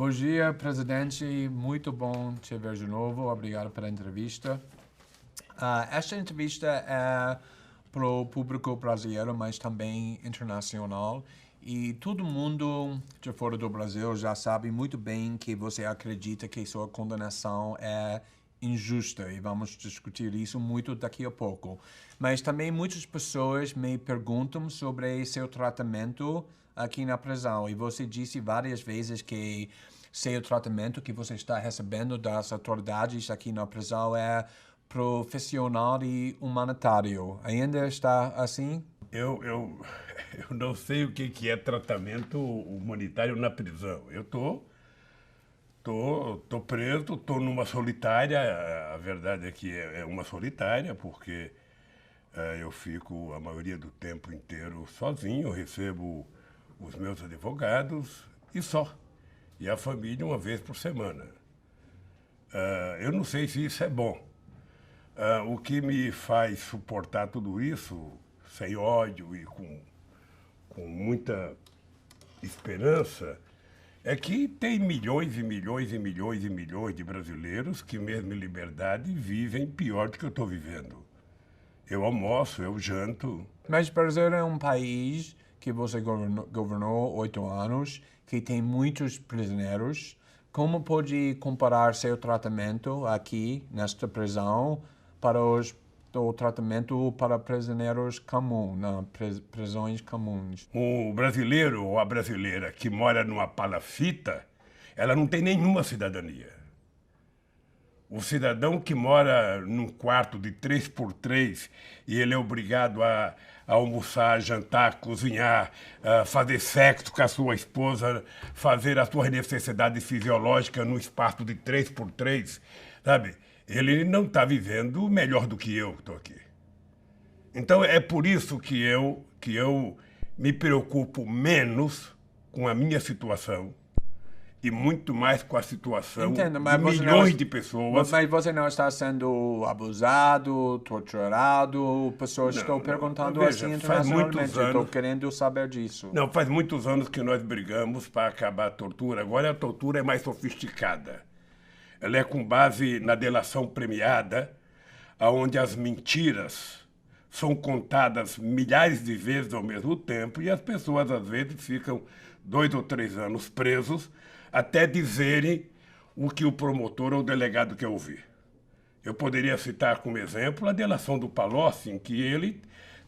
Bom dia, presidente. Muito bom te ver de novo. Obrigado pela entrevista. Esta entrevista é para o público brasileiro, mas também internacional. E todo mundo de fora do Brasil já sabe muito bem que você acredita que sua condenação é injusta. E vamos discutir isso muito daqui a pouco. Mas também muitas pessoas me perguntam sobre seu tratamento aqui na prisão. E você disse várias vezes que seu tratamento que você está recebendo das autoridades aqui na prisão é profissional e humanitário. Ainda está assim? Eu não sei o que é tratamento humanitário na prisão. Eu tô preso, tô numa solitária. A verdade é que é uma solitária, porque eu fico a maioria do tempo inteiro sozinho, eu recebo os meus advogados e só. E a família uma vez por semana. Eu não sei se isso é bom. O que me faz suportar tudo isso, sem ódio e com muita esperança, é que tem milhões e milhões e milhões e milhões de brasileiros que, mesmo em liberdade, vivem pior do que eu estou vivendo. Eu almoço, eu janto. Mas o Brasil é um país que você governou 8 anos, que tem muitos prisioneiros. Como pode comparar seu tratamento aqui, nesta prisão, para o tratamento para prisioneiros comuns, prisões comuns? O brasileiro ou a brasileira que mora numa palafita, ela não tem nenhuma cidadania. O cidadão que mora num quarto de 3x3 e ele é obrigado a almoçar, jantar, cozinhar, fazer sexo com a sua esposa, fazer as suas necessidades fisiológicas num espaço de 3x3, sabe? Ele não está vivendo melhor do que eu estou aqui. Então é por isso que eu me preocupo menos com a minha situação e muito mais com a situação de milhões de pessoas. Mas você não está sendo abusado, torturado? Pessoas estão perguntando veja, assim internacionalmente. Eu estou querendo saber disso. Não, faz muitos anos que nós brigamos para acabar a tortura. Agora a tortura é mais sofisticada. Ela é com base na delação premiada, onde as mentiras são contadas milhares de vezes ao mesmo tempo e as pessoas, às vezes, ficam 2 ou 3 anos presos até dizerem o que o promotor ou o delegado quer ouvir. Eu poderia citar como exemplo a delação do Palocci, em que ele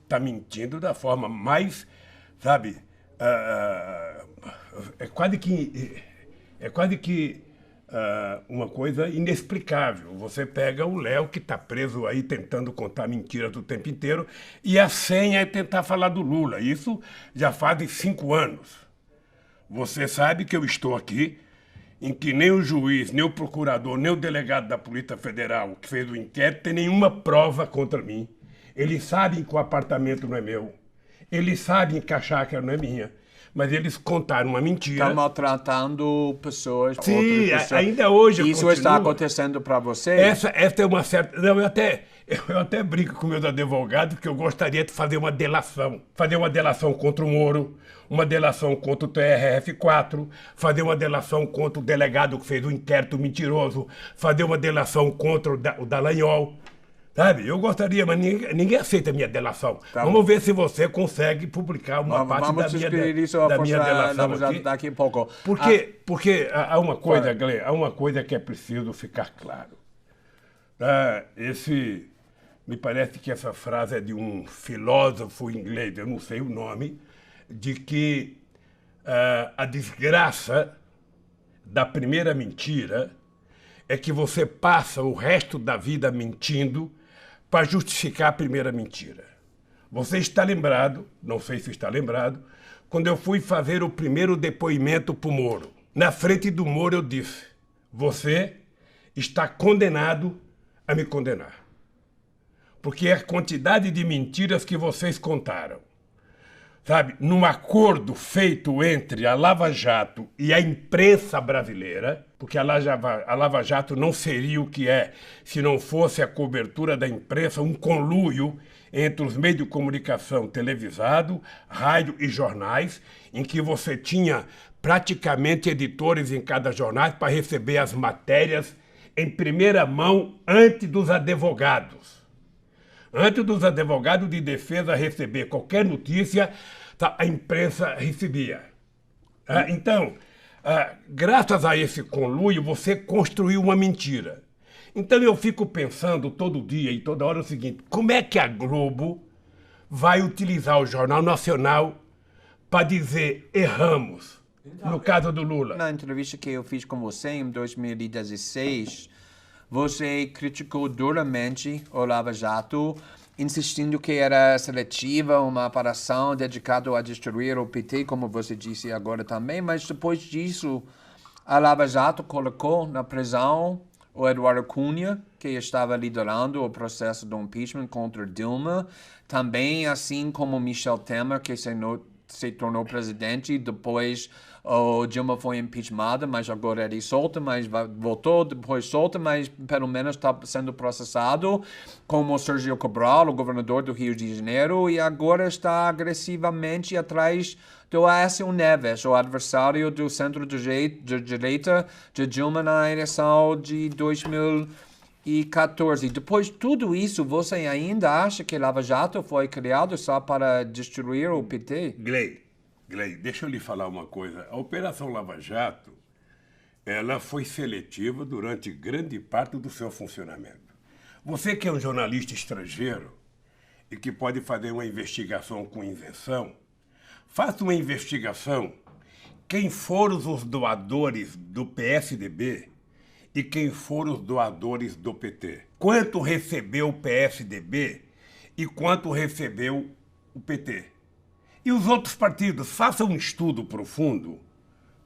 está mentindo da forma mais, sabe, é quase que uma coisa inexplicável. Você pega o Léo, que está preso aí tentando contar mentiras o tempo inteiro, e a senha é tentar falar do Lula. Isso já faz 5 anos. Você sabe que eu estou aqui, em que nem o juiz, nem o procurador, nem o delegado da Polícia Federal que fez o inquérito tem nenhuma prova contra mim. Eles sabem que o apartamento não é meu. Eles sabem que a chácara não é minha. Mas eles contaram uma mentira. Estão maltratando pessoas. Sim, ainda hoje isso continua. Está acontecendo para você? Essa é uma certa... Não, eu até brinco com meus advogados que eu gostaria de fazer uma delação. Fazer uma delação contra o Moro, uma delação contra o TRF4, fazer uma delação contra o delegado que fez o inquérito mentiroso, fazer uma delação contra o Dallagnol. Sabe? Eu gostaria, mas ninguém aceita a minha delação. Tá Vamos ver se você consegue publicar uma parte da minha delação aqui. Daqui a pouco. Porque há uma coisa, Glenn, há uma coisa que é preciso ficar claro. Me parece que essa frase é de um filósofo inglês, eu não sei o nome, de que a desgraça da primeira mentira é que você passa o resto da vida mentindo para justificar a primeira mentira. Você está lembrado, não sei se está lembrado, quando eu fui fazer o primeiro depoimento para o Moro. Na frente do Moro eu disse, você está condenado a me condenar. Porque é a quantidade de mentiras que vocês contaram sabe, num acordo feito entre a Lava Jato e a imprensa brasileira, porque a Lava Jato não seria o que é se não fosse a cobertura da imprensa, um conluio entre os meios de comunicação televisado, rádio e jornais, em que você tinha praticamente editores em cada jornal para receber as matérias em primeira mão antes dos advogados. Antes dos advogados de defesa receber qualquer notícia, a imprensa recebia. Então, graças a esse conluio, você construiu uma mentira. Então eu fico pensando todo dia e toda hora o seguinte: como é que a Globo vai utilizar o Jornal Nacional para dizer erramos, no caso do Lula? Na entrevista que eu fiz com você em 2016, você criticou duramente o Lava Jato, insistindo que era seletiva, uma operação dedicada a destruir o PT, como você disse agora também, mas depois disso, a Lava Jato colocou na prisão o Eduardo Cunha, que estava liderando o processo do impeachment contra Dilma, também assim como Michel Temer, que se tornou presidente, depois o Dilma foi impeachmentada, mas agora ele solta, mas voltou, depois solta, mas pelo menos está sendo processado, como o Sérgio Cabral, o governador do Rio de Janeiro, e agora está agressivamente atrás do Aécio Neves, o adversário do centro-direita de Dilma na eleição de 2014. Depois de tudo isso, você ainda acha que Lava Jato foi criado só para destruir o PT? Glei, deixa eu lhe falar uma coisa. A Operação Lava Jato, ela foi seletiva durante grande parte do seu funcionamento. Você que é um jornalista estrangeiro e que pode fazer uma investigação com isenção, faça uma investigação quem foram os doadores do PSDB e quem foram os doadores do PT. Quanto recebeu o PSDB e quanto recebeu o PT. E os outros partidos, façam um estudo profundo,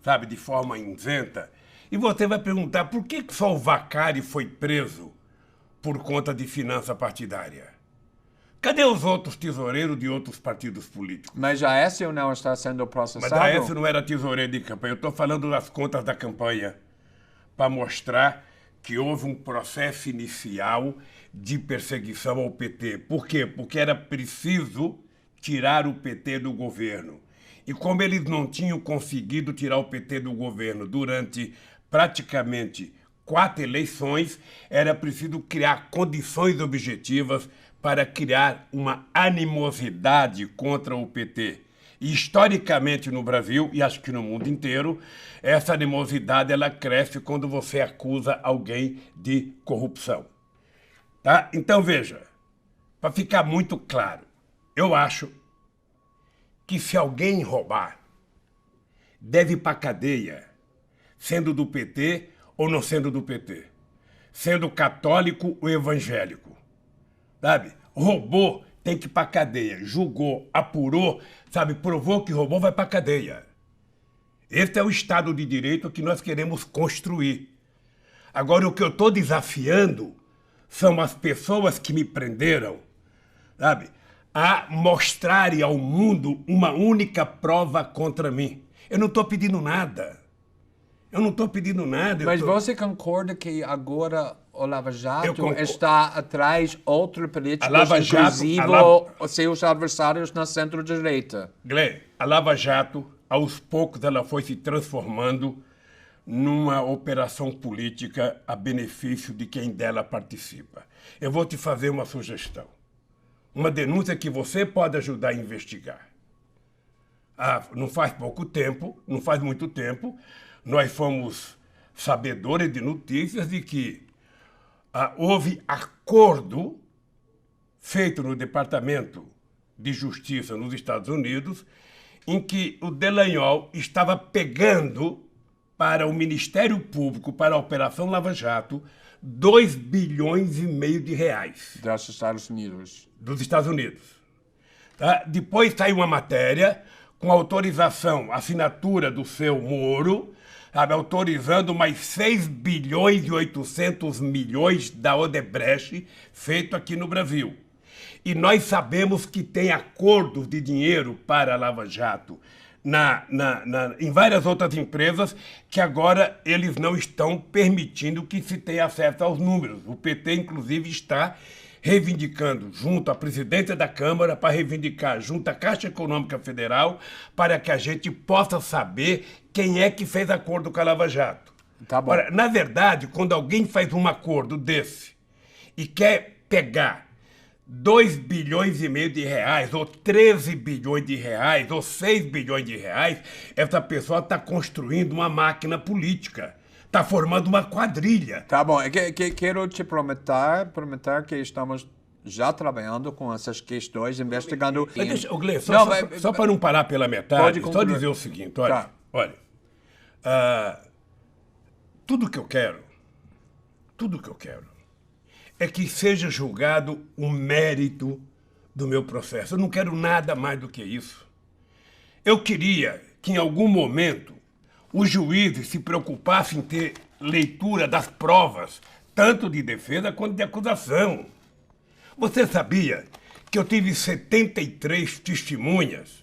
sabe, de forma isenta, e você vai perguntar por que só o Vacari foi preso por conta de finança partidária. Cadê os outros tesoureiros de outros partidos políticos? Mas a Aécio não está sendo processado? Mas a Aécio não era tesoureiro de campanha. Eu estou falando das contas da campanha para mostrar que houve um processo inicial de perseguição ao PT. Por quê? Porque era preciso tirar o PT do governo. E como eles não tinham conseguido tirar o PT do governo durante praticamente 4 eleições, era preciso criar condições objetivas para criar uma animosidade contra o PT. E historicamente no Brasil, e acho que no mundo inteiro, essa animosidade ela cresce quando você acusa alguém de corrupção. Tá? Então veja, para ficar muito claro, eu acho que se alguém roubar, deve ir para a cadeia, sendo do PT ou não sendo do PT, sendo católico ou evangélico, sabe? Roubou, tem que ir para a cadeia, julgou, apurou, sabe? Provou que roubou, vai para a cadeia. Esse é o Estado de Direito que nós queremos construir. Agora, o que eu estou desafiando são as pessoas que me prenderam, sabe, a mostrarem ao mundo uma única prova contra mim. Eu não estou pedindo nada. Mas você concorda que agora o Lava Jato está atrás de outros políticos, inclusive seus adversários na centro-direita? Glei, a Lava Jato, aos poucos, ela foi se transformando numa operação política a benefício de quem dela participa. Eu vou te fazer uma sugestão. Uma denúncia que você pode ajudar a investigar. Não faz muito tempo, nós fomos sabedores de notícias de que houve acordo feito no Departamento de Justiça nos Estados Unidos, em que o Dallagnol estava pegando para o Ministério Público, para a Operação Lava Jato, 2,5 bilhões de reais. Dos Estados Unidos. Dos Estados Unidos. Tá? Depois saiu uma matéria com autorização, assinatura do seu Moro, sabe, autorizando mais 6 bilhões e 800 milhões da Odebrecht, feito aqui no Brasil. E nós sabemos que tem acordos de dinheiro para a Lava Jato em várias outras empresas que agora eles não estão permitindo que se tenha acesso aos números. O PT, inclusive, está reivindicando junto à presidência da Câmara, para reivindicar junto à Caixa Econômica Federal, para que a gente possa saber quem é que fez acordo com a Lava Jato. Tá bom. Ora, na verdade, quando alguém faz um acordo desse e quer pegar 2 bilhões e meio de reais, ou 13 bilhões de reais, ou 6 bilhões de reais, essa pessoa está construindo uma máquina política, está formando uma quadrilha. Tá bom, quero te prometer que estamos já trabalhando com essas questões, investigando... Mas deixa, Gleice, Não, só para não parar pela metade, só dizer o seguinte, olha, Tá. olha, tudo que eu quero é que seja julgado o mérito do meu processo. Eu não quero nada mais do que isso. Eu queria que em algum momento os juízes se preocupassem em ter leitura das provas, tanto de defesa quanto de acusação. Você sabia que eu tive 73 testemunhas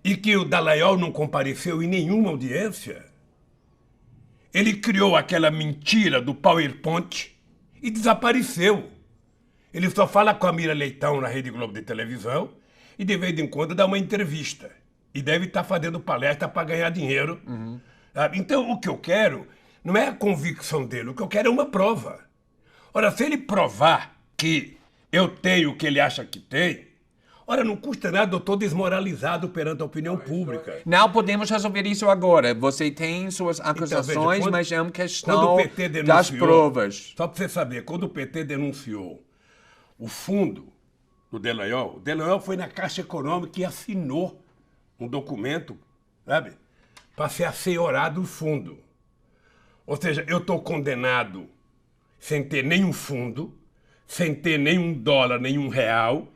e que o Dallagnol não compareceu em nenhuma audiência? Ele criou aquela mentira do PowerPoint e desapareceu. Ele só fala com a Mira Leitão na Rede Globo de televisão e de vez em quando dá uma entrevista. E deve estar fazendo palestra para ganhar dinheiro. Então, o que eu quero não é a convicção dele, o que eu quero é uma prova. Ora, se ele provar que eu tenho o que ele acha que tem, ora, não custa nada, eu estou desmoralizado perante a opinião pública. Não podemos resolver isso agora. Você tem suas acusações, veja, mas é uma Quando questão o PT das provas. Só para você saber, quando o PT denunciou o fundo do Dallagnol, o Dallagnol foi na Caixa Econômica e assinou um documento, sabe, para ser assenhorado o fundo. Ou seja, eu estou condenado sem ter nenhum fundo, sem ter nenhum dólar, nenhum real,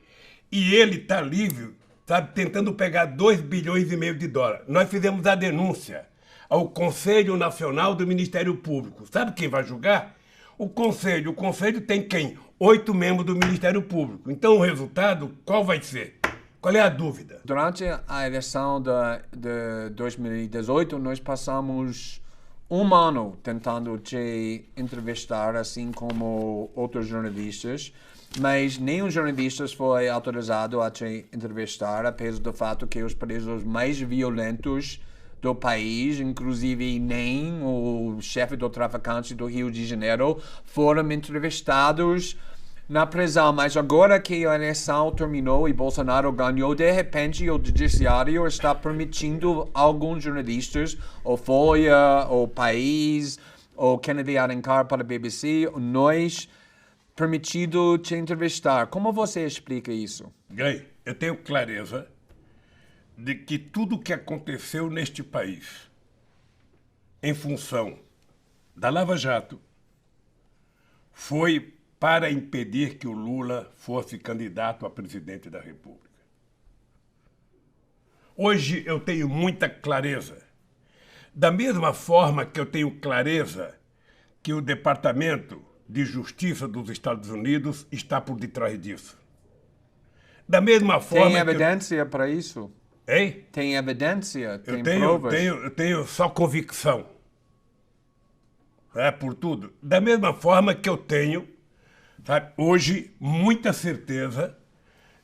e ele está livre, sabe, tentando pegar 2 bilhões e meio de dólares. Nós fizemos a denúncia ao Conselho Nacional do Ministério Público. Sabe quem vai julgar? O Conselho. O Conselho tem quem? 8 membros do Ministério Público. Então o resultado, qual vai ser? Qual é a dúvida? Durante a eleição de 2018, nós passamos um ano tentando te entrevistar, assim como outros jornalistas, mas nenhum jornalista foi autorizado a te entrevistar, apesar do fato que os presos mais violentos do país, inclusive nem o chefe do traficante do Rio de Janeiro, foram entrevistados na prisão. Mas agora que a eleição terminou e Bolsonaro ganhou, de repente o judiciário está permitindo alguns jornalistas, o Folha, o País, o Kennedy Alencar para a BBC, nós, permitido te entrevistar. Como você explica isso? Grey, eu tenho clareza de que tudo o que aconteceu neste país, em função da Lava Jato, foi para impedir que o Lula fosse candidato a presidente da República. Hoje eu tenho muita clareza. Da mesma forma que eu tenho clareza que o Departamento de Justiça dos Estados Unidos está por detrás disso. Da mesma forma Tem evidência para isso? Hein? Tem evidência? Tem provas? Eu tenho só convicção. Por tudo. Da mesma forma que eu tenho, sabe, hoje, muita certeza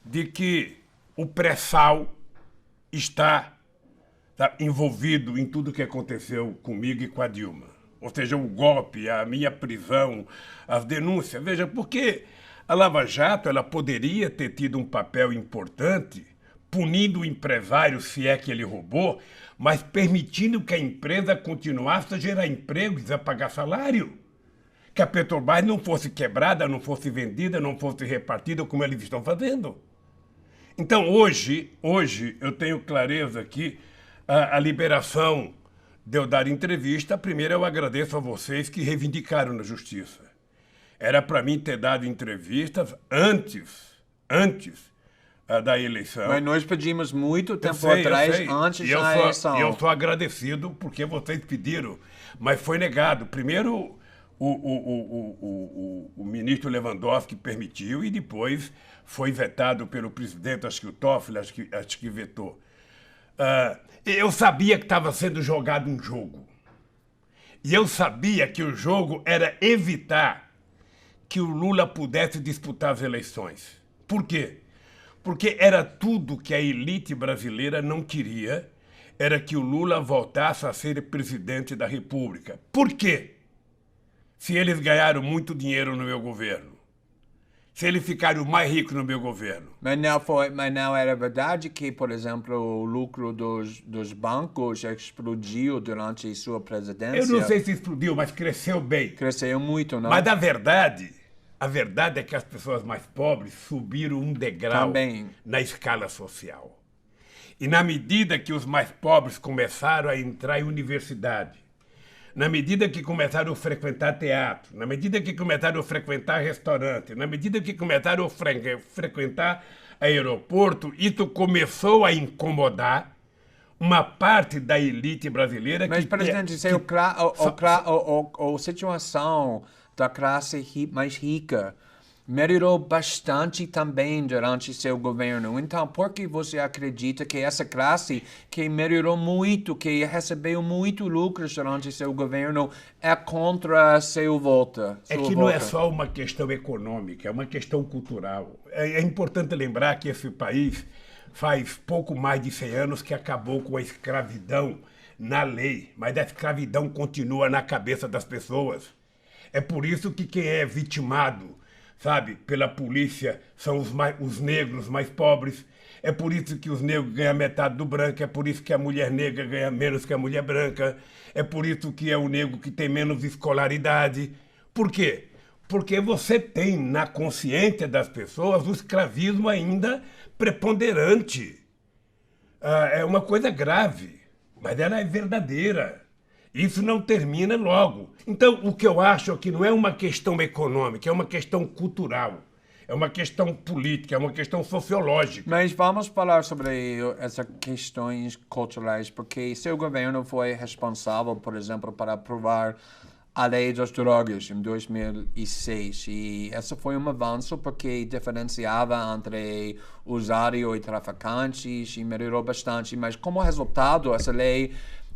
de que o pré-sal está, sabe, envolvido em tudo que aconteceu comigo e com a Dilma. Ou seja, o golpe, a minha prisão, as denúncias. Veja, porque a Lava Jato ela poderia ter tido um papel importante punindo o empresário se é que ele roubou, mas permitindo que a empresa continuasse a gerar empregos, a pagar salário. Que a Petrobras não fosse quebrada, não fosse vendida, não fosse repartida como eles estão fazendo. Então, hoje eu tenho clareza que a liberação de eu dar entrevista, primeiro eu agradeço a vocês que reivindicaram na justiça. Era para mim ter dado entrevistas antes da eleição. Mas nós pedimos muito tempo atrás, antes da eleição. E eu sou agradecido porque vocês pediram, mas foi negado. Primeiro, o ministro Lewandowski permitiu e depois foi vetado pelo presidente, acho que o Toffoli, acho que vetou. Eu sabia que estava sendo jogado um jogo. E eu sabia que o jogo era evitar que o Lula pudesse disputar as eleições. Por quê? Porque era tudo que a elite brasileira não queria, era que o Lula voltasse a ser presidente da República. Por quê? Se eles ganharam muito dinheiro no meu governo, se eles ficaram mais ricos no meu governo. Mas não era verdade que, por exemplo, o lucro dos bancos explodiu durante sua presidência? Eu não sei se explodiu, mas cresceu bem. Cresceu muito, não? Mas a verdade é que as pessoas mais pobres subiram um degrau Também. Na escala social. E na medida que os mais pobres começaram a entrar em universidade, na medida que começaram a frequentar teatro, na medida que começaram a frequentar restaurante, na medida que começaram a frequentar aeroporto, isso começou a incomodar uma parte da elite brasileira. Mas, presidente, a situação da classe mais rica melhorou bastante também durante seu governo. Então, por que você acredita que essa classe que melhorou muito, que recebeu muito lucros durante seu governo, é contra seu voto? É que não é só uma questão econômica, é uma questão cultural. É importante lembrar que esse país faz pouco mais de 100 anos que acabou com a escravidão na lei, mas a escravidão continua na cabeça das pessoas. É por isso que quem é vitimado, sabe, pela polícia são os negros mais pobres. É por isso que os negros ganham metade do branco, é por isso que a mulher negra ganha menos que a mulher branca, é por isso que é o negro que tem menos escolaridade. Por quê? Porque você tem na consciência das pessoas o escravismo ainda preponderante. É uma coisa grave, mas ela é verdadeira. Isso não termina logo. Então, o que eu acho é que não é uma questão econômica, é uma questão cultural, é uma questão política, é uma questão sociológica. Mas vamos falar sobre essas questões culturais, porque seu governo foi responsável, por exemplo, para aprovar a lei das drogas em 2006. E esse foi um avanço porque diferenciava entre usuário e traficantes e melhorou bastante. Mas como resultado, essa lei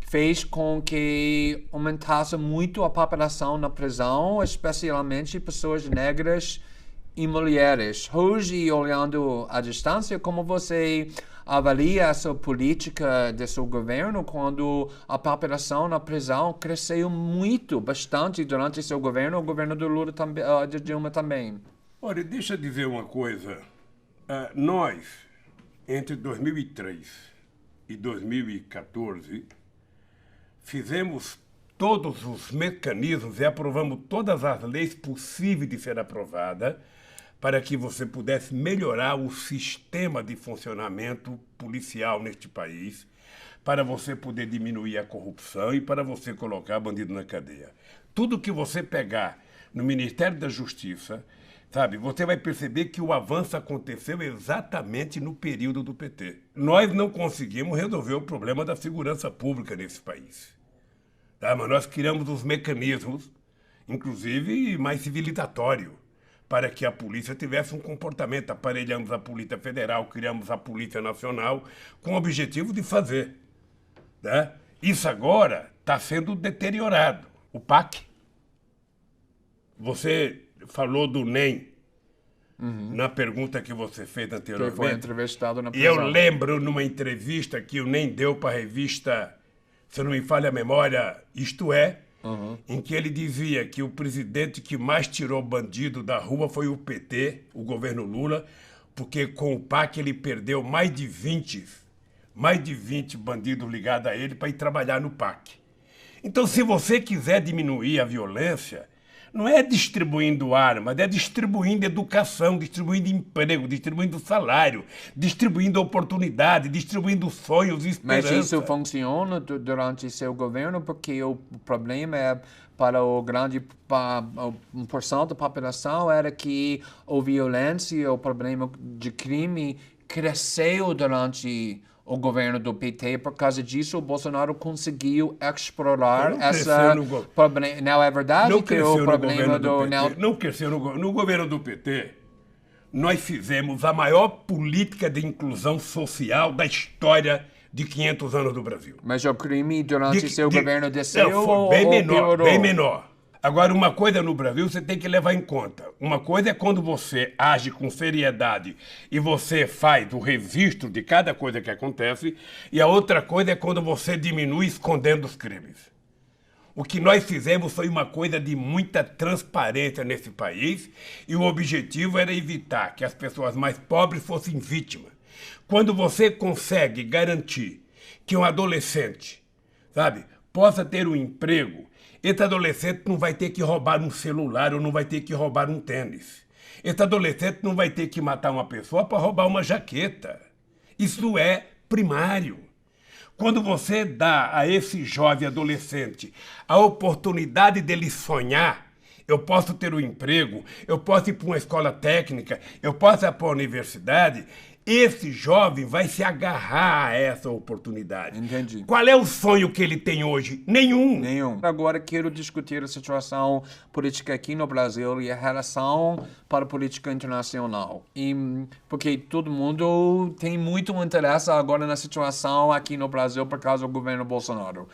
fez com que aumentasse muito a população na prisão, especialmente pessoas negras e mulheres. Hoje, olhando à distância, como você avalia essa política de seu governo quando a população na prisão cresceu muito, bastante durante seu governo, o governo do Lula também, de Dilma também? Olha, deixa eu dizer uma coisa. Nós, entre 2003 e 2014, fizemos todos os mecanismos e aprovamos todas as leis possíveis de ser aprovadas para que você pudesse melhorar o sistema de funcionamento policial neste país, para você poder diminuir a corrupção e para você colocar bandido na cadeia. Tudo que você pegar no Ministério da Justiça, sabe, você vai perceber que o avanço aconteceu exatamente no período do PT. Nós não conseguimos resolver o problema da segurança pública nesse país. Tá? Mas nós criamos os mecanismos, inclusive mais civilizatório, para que a polícia tivesse um comportamento. Aparelhamos a Polícia Federal, criamos a Polícia Nacional, com o objetivo de fazer. Tá? Isso agora está sendo deteriorado. O PAC, você falou do NEM, na pergunta que você fez anteriormente. Que foi entrevistado na E prisão. eu lembro numa entrevista que o NEM deu para a revista, se não me falha a memória, Isto É, em que ele dizia que o presidente que mais tirou bandido da rua foi o PT, o governo Lula, porque com o PAC ele perdeu mais de 20 bandidos ligados a ele para ir trabalhar no PAC. Então, se você quiser diminuir a violência, não é distribuindo armas, é distribuindo educação, distribuindo emprego, distribuindo salário, distribuindo oportunidade, distribuindo sonhos e esperança. Mas isso funciona durante seu governo porque o problema é para o grande porção da população era que a violência, o problema de crime cresceu durante o governo do PT. Por causa disso, o Bolsonaro conseguiu explorar Não essa cresceu no go- problema. Não é verdade Não que cresceu o no problema governo do do PT. Não cresceu no governo do PT. Nós fizemos a maior política de inclusão social da história de 500 anos do Brasil. Mas o crime durante seu governo desceu Não, foi ou bem menor, piorou? bem menor. Agora, uma coisa no Brasil você tem que levar em conta. Uma coisa é quando você age com seriedade e você faz o registro de cada coisa que acontece, e a outra coisa é quando você diminui escondendo os crimes. O que nós fizemos foi uma coisa de muita transparência nesse país, e o objetivo era evitar que as pessoas mais pobres fossem vítimas. Quando você consegue garantir que um adolescente, sabe, possa ter um emprego, esse adolescente não vai ter que roubar um celular ou não vai ter que roubar um tênis. Esse adolescente não vai ter que matar uma pessoa para roubar uma jaqueta. Isso é primário. Quando você dá a esse jovem adolescente a oportunidade dele sonhar, eu posso ter um emprego, eu posso ir para uma escola técnica, eu posso ir para a universidade, esse jovem vai se agarrar a essa oportunidade. Entendi. Qual é o sonho que ele tem hoje? Nenhum. Nenhum. Agora quero discutir a situação política aqui no Brasil e a relação para a política internacional. Porque todo mundo tem muito interesse agora na situação aqui no Brasil por causa do governo Bolsonaro.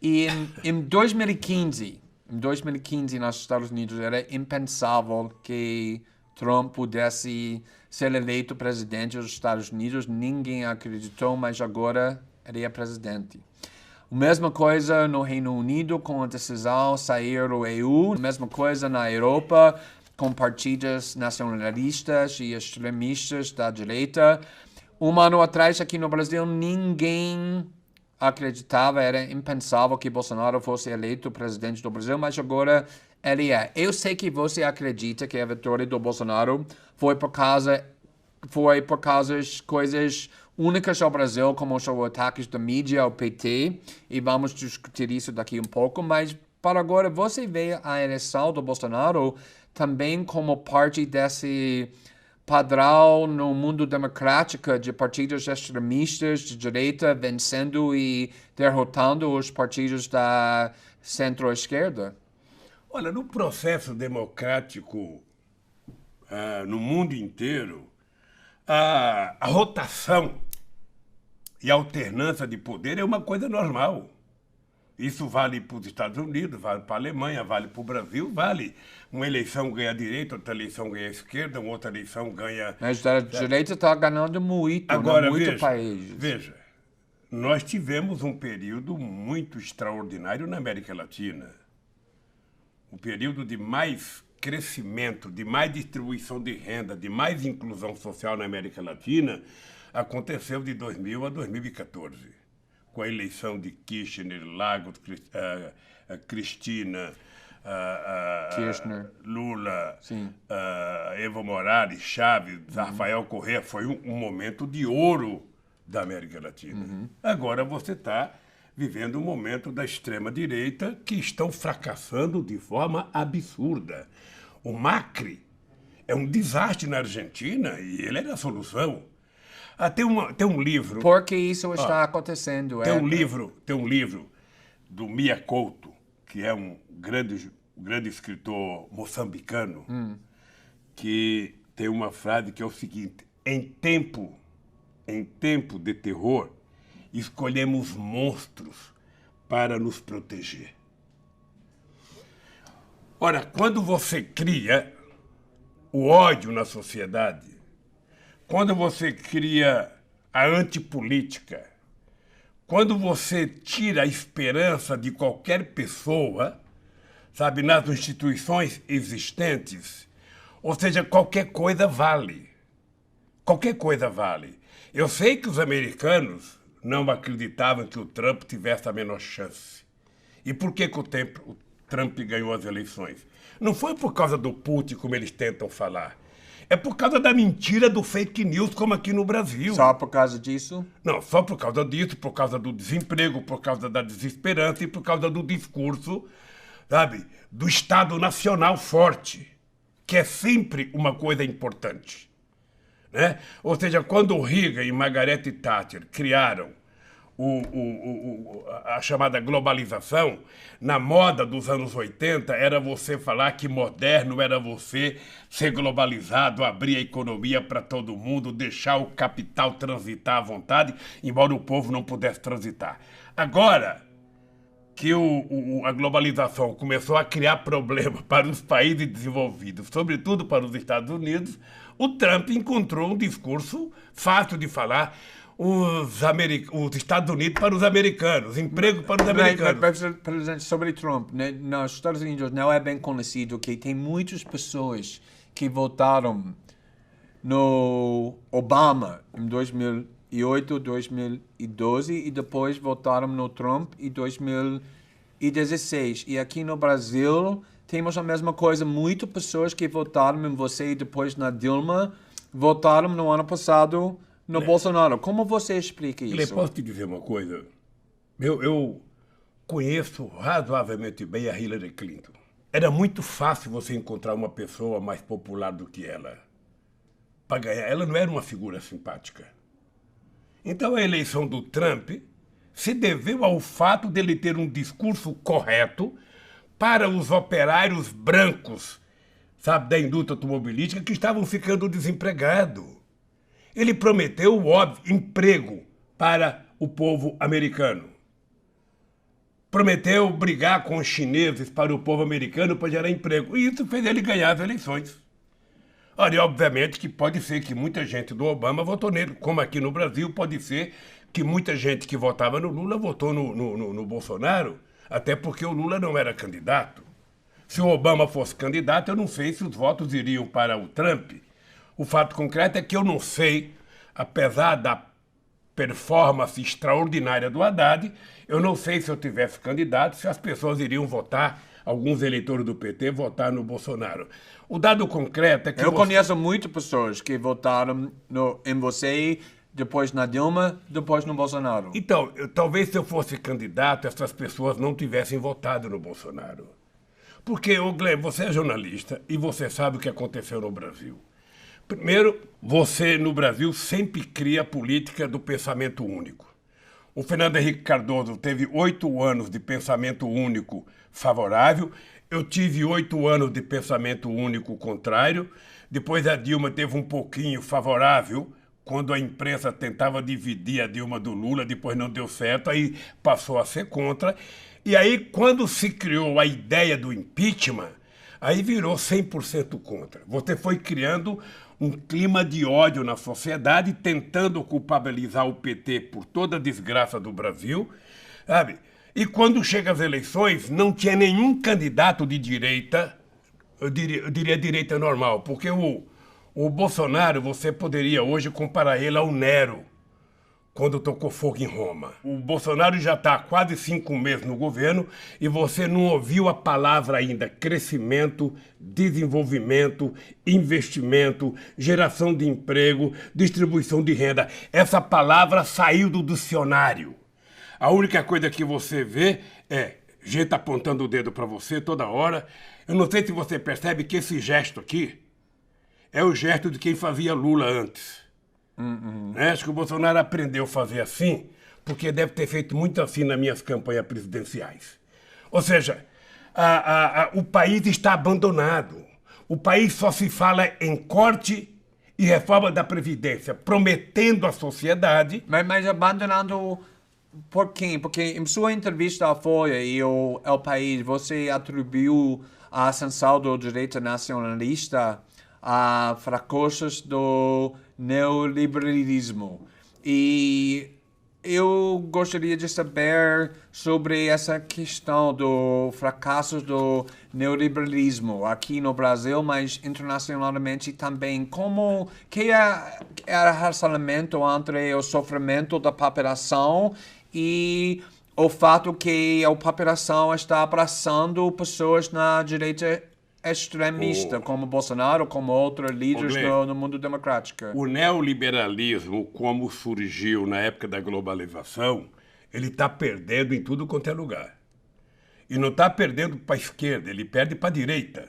E em 2015, nos Estados Unidos, era impensável que Trump pudesse ser eleito presidente dos Estados Unidos. Ninguém acreditou, mas agora ele é presidente. A mesma coisa no Reino Unido com a decisão de sair do EU. A mesma coisa na Europa com partidos nacionalistas e extremistas da direita. Um ano atrás, aqui no Brasil, ninguém acreditava, era impensável que Bolsonaro fosse eleito presidente do Brasil, mas agora ele é. Eu sei que você acredita que a vitória do Bolsonaro foi por causa de coisas únicas ao Brasil, como os ataques da mídia ao PT, e vamos discutir isso daqui um pouco, mas para agora você vê a eleição do Bolsonaro também como parte desse padrão no mundo democrático de partidos extremistas de direita vencendo e derrotando os partidos da centro-esquerda? Olha, no processo democrático no mundo inteiro, a rotação e a alternância de poder é uma coisa normal. Isso vale para os Estados Unidos, vale para a Alemanha, vale para o Brasil, vale. Uma eleição ganha a direita, outra eleição ganha a esquerda, uma outra eleição ganha... Mas a direita está ganhando muito, Agora, em muitos países. Veja, nós tivemos um período muito extraordinário na América Latina. Um período de mais crescimento, de mais distribuição de renda, de mais inclusão social na América Latina, aconteceu de 2000 a 2014. Com a eleição de Kirchner, Lagos, Cristina, Kirchner, Lula, sim. Evo Morales, Chaves, Rafael Correa, foi um momento de ouro da América Latina. Agora você está vivendo um momento da extrema-direita que estão fracassando de forma absurda. O Macri é um desastre na Argentina e ele é a solução. Tem um livro... Por que isso está acontecendo? Tem um livro do Mia Couto, que é um grande escritor moçambicano, que tem uma frase que é o seguinte: em tempo de terror, escolhemos monstros para nos proteger. Ora, quando você cria o ódio na sociedade, quando você cria a antipolítica, quando você tira a esperança de qualquer pessoa, sabe, nas instituições existentes, ou seja, qualquer coisa vale. Qualquer coisa vale. Eu sei que os americanos não acreditavam que o Trump tivesse a menor chance. E por que o Trump ganhou as eleições? Não foi por causa do Putin, como eles tentam falar. É por causa da mentira do fake news, como aqui no Brasil. Só por causa disso? Não, só por causa disso, por causa do desemprego, por causa da desesperança e por causa do discurso, sabe, do Estado Nacional forte, que é sempre uma coisa importante. né? Ou seja, quando o Reagan e Margaret Thatcher criaram a chamada globalização, na moda dos anos 80, era você falar que moderno era você ser globalizado, abrir a economia para todo mundo, deixar o capital transitar à vontade, embora o povo não pudesse transitar. Agora que a globalização começou a criar problemas para os países desenvolvidos, sobretudo para os Estados Unidos, o Trump encontrou um discurso fácil de falar. Os Estados Unidos para os americanos, emprego para os americanos. Mas, presidente, sobre Trump, né, nos Estados Unidos não é bem conhecido que tem muitas pessoas que votaram no Obama em 2008, 2012 e depois votaram no Trump em 2016. E aqui no Brasil temos a mesma coisa. Muitas pessoas que votaram em você e depois na Dilma votaram no ano passado no Bolsonaro. Como você explica isso? Eu posso te dizer uma coisa? Eu conheço razoavelmente bem a Hillary Clinton. Era muito fácil você encontrar uma pessoa mais popular do que ela para ganhar. Ela não era uma figura simpática. Então a eleição do Trump se deveu ao fato dele ter um discurso correto para os operários brancos, sabe, da indústria automobilística que estavam ficando desempregados. Ele prometeu o óbvio emprego para o povo americano. Prometeu brigar com os chineses para o povo americano para gerar emprego. E isso fez ele ganhar as eleições. Olha, obviamente que pode ser que muita gente do Obama votou nele, como aqui no Brasil pode ser que muita gente que votava no Lula votou no Bolsonaro, até porque o Lula não era candidato. Se o Obama fosse candidato, eu não sei se os votos iriam para o Trump. O fato concreto é que eu não sei, apesar da performance extraordinária do Haddad, eu não sei se eu tivesse candidato, se as pessoas iriam votar, alguns eleitores do PT, votar no Bolsonaro. O dado concreto é que... Eu conheço muitas pessoas que votaram em você, depois na Dilma, depois no Bolsonaro. Então, talvez se eu fosse candidato, essas pessoas não tivessem votado no Bolsonaro. Porque, Glenn, você é jornalista e você sabe o que aconteceu no Brasil. Primeiro, você no Brasil sempre cria a política do pensamento único. O Fernando Henrique Cardoso teve 8 anos de pensamento único favorável, eu tive 8 anos de pensamento único contrário, depois a Dilma teve um pouquinho favorável, quando a imprensa tentava dividir a Dilma do Lula, depois não deu certo, aí passou a ser contra. E aí, quando se criou a ideia do impeachment, aí virou 100% contra. Você foi criando um clima de ódio na sociedade, tentando culpabilizar o PT por toda a desgraça do Brasil, sabe? E quando chega as eleições, não tinha nenhum candidato de direita, eu diria direita normal, porque o Bolsonaro, você poderia hoje comparar ele ao Nero, quando tocou fogo em Roma. O Bolsonaro já está há quase 5 meses no governo e você não ouviu a palavra ainda crescimento, desenvolvimento, investimento, geração de emprego, distribuição de renda. Essa palavra saiu do dicionário. A única coisa que você vê é gente apontando o dedo para você toda hora. Eu não sei se você percebe que esse gesto aqui é o gesto de quem fazia Lula antes. Acho que o Bolsonaro aprendeu a fazer assim, porque deve ter feito muito assim nas minhas campanhas presidenciais. Ou seja, o país está abandonado. O país só se fala em corte e reforma da Previdência, prometendo à sociedade... Mas abandonando por quem? Porque em sua entrevista à Folha e ao País, você atribuiu a ascensão do direito nacionalista a fracassos do neoliberalismo. E eu gostaria de saber sobre essa questão do fracasso do neoliberalismo aqui no Brasil, mas internacionalmente também. Que é o relacionamento entre o sofrimento da população e o fato que a população está abraçando pessoas na direita extremista, como Bolsonaro, como outros líderes no mundo democrático. O neoliberalismo, como surgiu na época da globalização, ele está perdendo em tudo quanto é lugar. E não está perdendo para a esquerda, ele perde para a direita.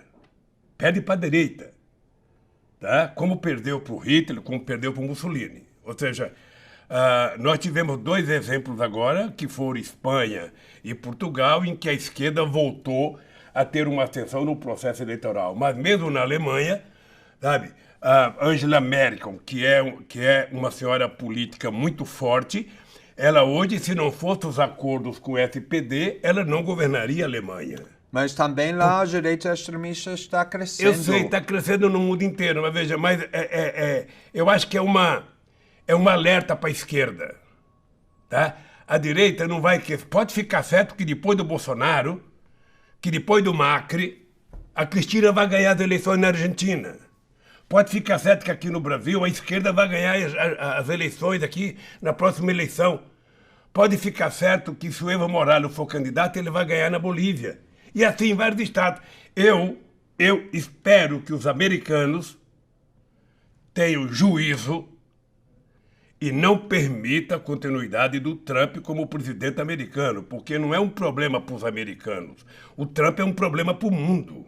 Perde para a direita. tá? Como perdeu para o Hitler, como perdeu para o Mussolini. Ou seja, nós tivemos dois exemplos agora, que foram Espanha e Portugal, em que a esquerda voltou a ter uma ascensão no processo eleitoral. Mas mesmo na Alemanha, sabe, a Angela Merkel, que é uma senhora política muito forte, ela hoje, se não fossem os acordos com o SPD, ela não governaria a Alemanha. Mas também lá a direita extremista está crescendo. Eu sei, está crescendo no mundo inteiro, mas veja, eu acho que é um alerta para a esquerda. Tá? A direita não vai... Pode ficar certo que depois do Bolsonaro, que depois do Macri, a Cristina vai ganhar as eleições na Argentina. Pode ficar certo que aqui no Brasil a esquerda vai ganhar as eleições aqui na próxima eleição. Pode ficar certo que se o Evo Morales for candidato, ele vai ganhar na Bolívia. E assim em vários estados. Eu espero que os americanos tenham juízo e não permita a continuidade do Trump como presidente americano, porque não é um problema para os americanos. O Trump é um problema para o mundo.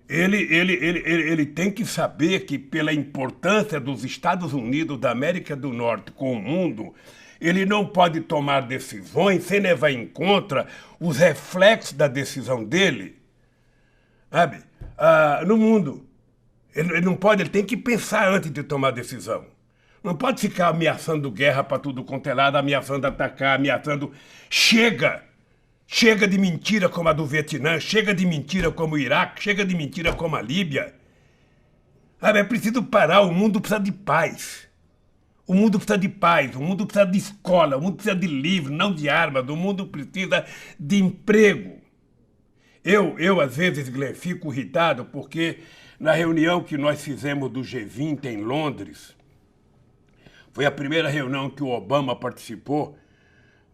Ele tem que saber que, pela importância dos Estados Unidos da América do Norte com o mundo, ele não pode tomar decisões sem levar em conta os reflexos da decisão dele, sabe? No mundo. Ele não pode, ele tem que pensar antes de tomar decisão. Não pode ficar ameaçando guerra para tudo quanto é lado, ameaçando atacar, ameaçando... Chega! Chega de mentira como a do Vietnã, chega de mentira como o Iraque, chega de mentira como a Líbia. É preciso parar, o mundo precisa de paz. O mundo precisa de paz, o mundo precisa de escola, o mundo precisa de livro, não de armas, o mundo precisa de emprego. Eu às vezes, Glenn, fico irritado porque na reunião que nós fizemos do G20 em Londres, foi a primeira reunião que o Obama participou,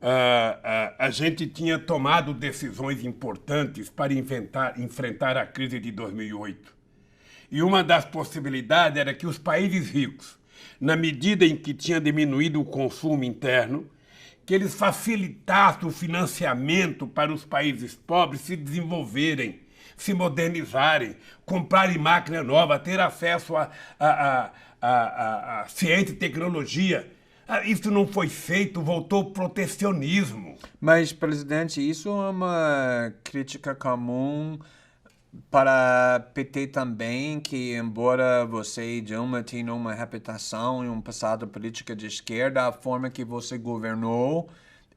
a gente tinha tomado decisões importantes para enfrentar a crise de 2008. E uma das possibilidades era que os países ricos, na medida em que tinha diminuído o consumo interno, que eles facilitassem o financiamento para os países pobres se desenvolverem, se modernizarem, comprarem máquina nova, ter acesso a ciência e tecnologia. Isso não foi feito, voltou o protecionismo. Mas, presidente, isso é uma crítica comum para PT também, que embora você e Dilma tenham uma reputação e um passado político de esquerda, a forma que você governou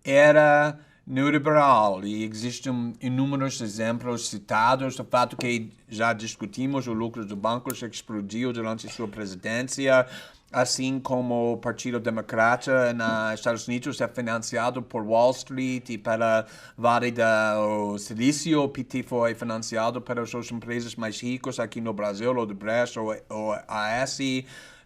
era neoliberal e existem inúmeros exemplos citados do fato que já discutimos o lucro do banco que explodiu durante sua presidência, assim como o Partido Democrata nos Estados Unidos é financiado por Wall Street e pela Vale do Silício. O PT foi financiado pelas suas empresas mais ricas aqui no Brasil, Odebrecht, ou AS,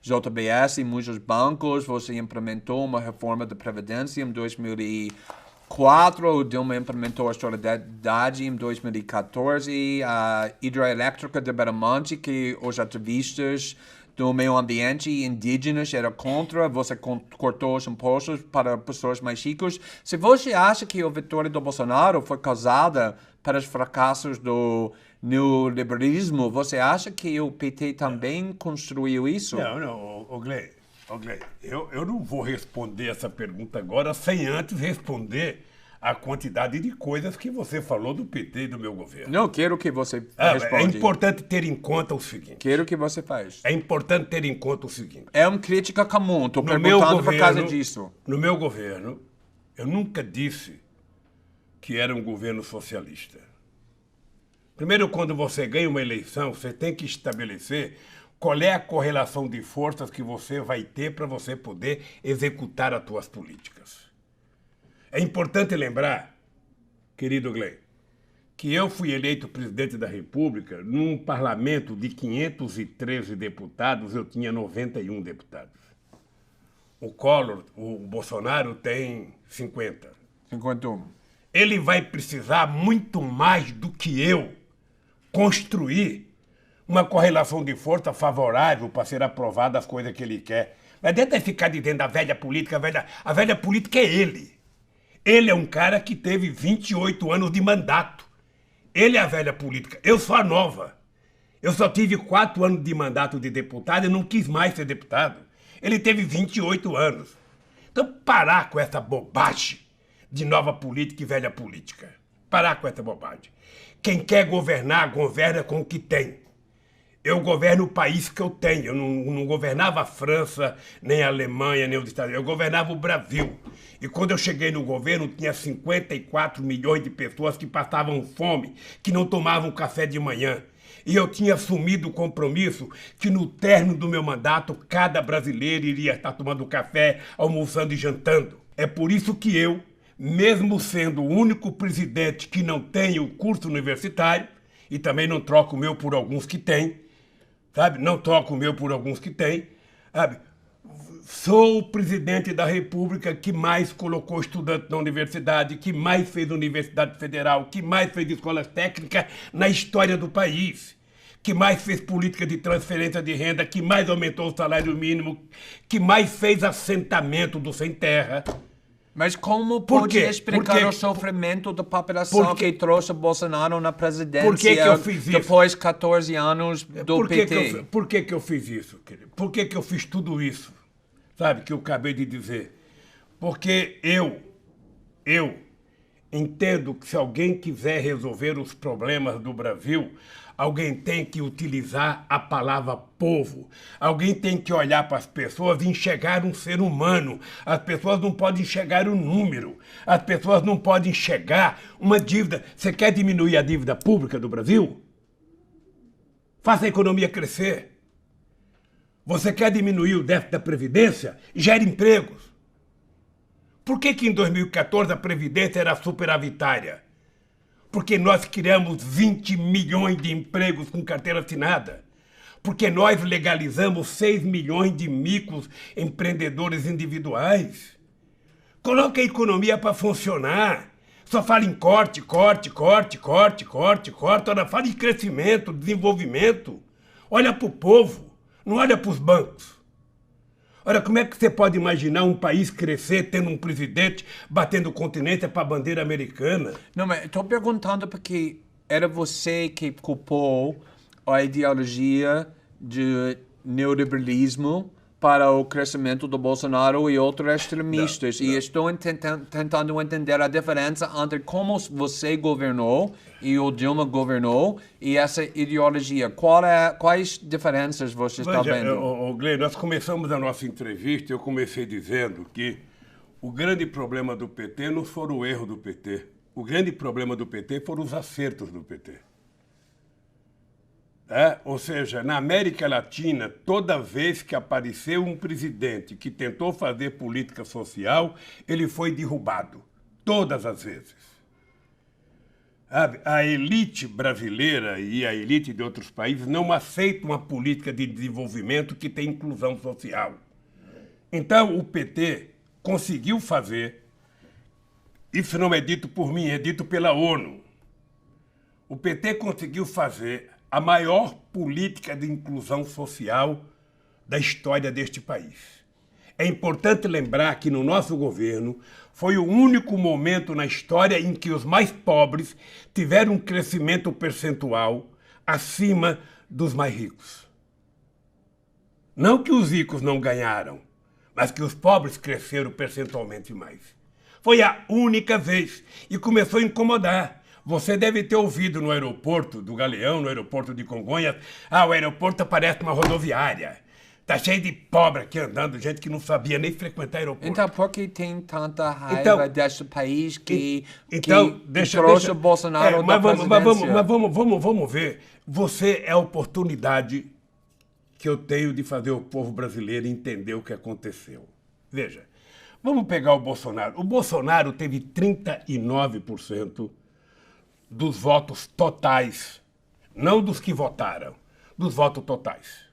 JBS e muitos bancos. Você implementou uma reforma da Previdência em 2004, o Dilma implementou a solidariedade em 2014, a hidroelétrica de Beramonte, que os ativistas do meio ambiente e indígenas era contra, você cortou os impostos para pessoas mais ricas. Se você acha que a vitória do Bolsonaro foi causada pelos fracassos do neoliberalismo, você acha que o PT também construiu isso? Não, Glenn, eu não vou responder essa pergunta agora sem antes responder a quantidade de coisas que você falou do PT e do meu governo. Não, quero que você responda. É importante ter em conta o seguinte. Quero que você faz. É importante ter em conta o seguinte. É uma crítica comum, estou perguntando por causa disso. No meu governo, eu nunca disse que era um governo socialista. Primeiro, quando você ganha uma eleição, você tem que estabelecer qual é a correlação de forças que você vai ter para você poder executar as suas políticas. É importante lembrar, querido Glenn, que eu fui eleito presidente da República num parlamento de 513 deputados, eu tinha 91 deputados. O Bolsonaro tem 50. 51. Ele vai precisar muito mais do que eu construir uma correlação de força favorável para ser aprovada as coisas que ele quer. Não adianta ficar dizendo a velha política, a velha política é ele. Ele é um cara que teve 28 anos de mandato. Ele é a velha política. Eu sou a nova. Eu só tive 4 anos de mandato de deputado e não quis mais ser deputado. Ele teve 28 anos. Então, parar com essa bobagem de nova política e velha política. Parar com essa bobagem. Quem quer governar, governa com o que tem. Eu governo o país que eu tenho. Eu não governava a França, nem a Alemanha, nem os Estados Unidos. Eu governava o Brasil. E quando eu cheguei no governo, tinha 54 milhões de pessoas que passavam fome, que não tomavam café de manhã. E eu tinha assumido o compromisso que no término do meu mandato, cada brasileiro iria estar tomando café, almoçando e jantando. É por isso que eu, mesmo sendo o único presidente que não tem o curso universitário, e também não troco o meu por alguns que têm, sabe? Não troco o meu por alguns que têm, sabe? Sou o presidente da República que mais colocou estudante na universidade, que mais fez universidade federal, que mais fez escolas técnicas na história do país, que mais fez política de transferência de renda, que mais aumentou o salário mínimo, que mais fez assentamento do sem terra. Mas como pode explicar o sofrimento da população que trouxe Bolsonaro na presidência por que eu fiz isso? Depois de 14 anos do PT? Por que eu fiz isso, querido? Por que eu fiz tudo isso? Sabe, que eu acabei de dizer. Porque eu entendo que se alguém quiser resolver os problemas do Brasil, alguém tem que utilizar a palavra povo. Alguém tem que olhar para as pessoas e enxergar um ser humano. As pessoas não podem enxergar um número. As pessoas não podem enxergar uma dívida. Você quer diminuir a dívida pública do Brasil? Faça a economia crescer. Você quer diminuir o déficit da Previdência? Gere empregos. Por que em 2014 a Previdência era superavitária? Porque nós criamos 20 milhões de empregos com carteira assinada. Porque nós legalizamos 6 milhões de microempreendedores individuais. Coloque a economia para funcionar. Só fala em corte. Ora, fala em crescimento, desenvolvimento. Olha para o povo. Não olha para os bancos. Olha, como é que você pode imaginar um país crescer tendo um presidente batendo continência para a bandeira americana? Não, mas estou perguntando porque era você que culpou a ideologia de neoliberalismo para o crescimento do Bolsonaro e outros extremistas. E estou tentando entender a diferença entre como você governou e o Dilma governou e essa ideologia. Quais diferenças você está vendo? Glenn, nós começamos a nossa entrevista, eu comecei dizendo que o grande problema do PT não foi o erro do PT. O grande problema do PT foram os acertos do PT. Ou seja, na América Latina, toda vez que apareceu um presidente que tentou fazer política social, ele foi derrubado. Todas as vezes. A elite brasileira e a elite de outros países não aceitam uma política de desenvolvimento que tem inclusão social. Então, o PT conseguiu fazer, isso não é dito por mim, é dito pela ONU. O PT conseguiu fazer a maior política de inclusão social da história deste país. É importante lembrar que no nosso governo foi o único momento na história em que os mais pobres tiveram um crescimento percentual acima dos mais ricos. Não que os ricos não ganharam, mas que os pobres cresceram percentualmente mais. Foi a única vez e começou a incomodar. Você deve ter ouvido no aeroporto do Galeão, no aeroporto de Congonhas, o aeroporto parece uma rodoviária. Tá cheio de pobre aqui andando, gente que não sabia nem frequentar aeroporto. Então, por que tem tanta raiva deste país que deixa trouxe o Bolsonaro da presidência? Mas vamos ver. Você é a oportunidade que eu tenho de fazer o povo brasileiro entender o que aconteceu. Veja, vamos pegar o Bolsonaro. O Bolsonaro teve 39% dos votos totais, não dos que votaram, dos votos totais.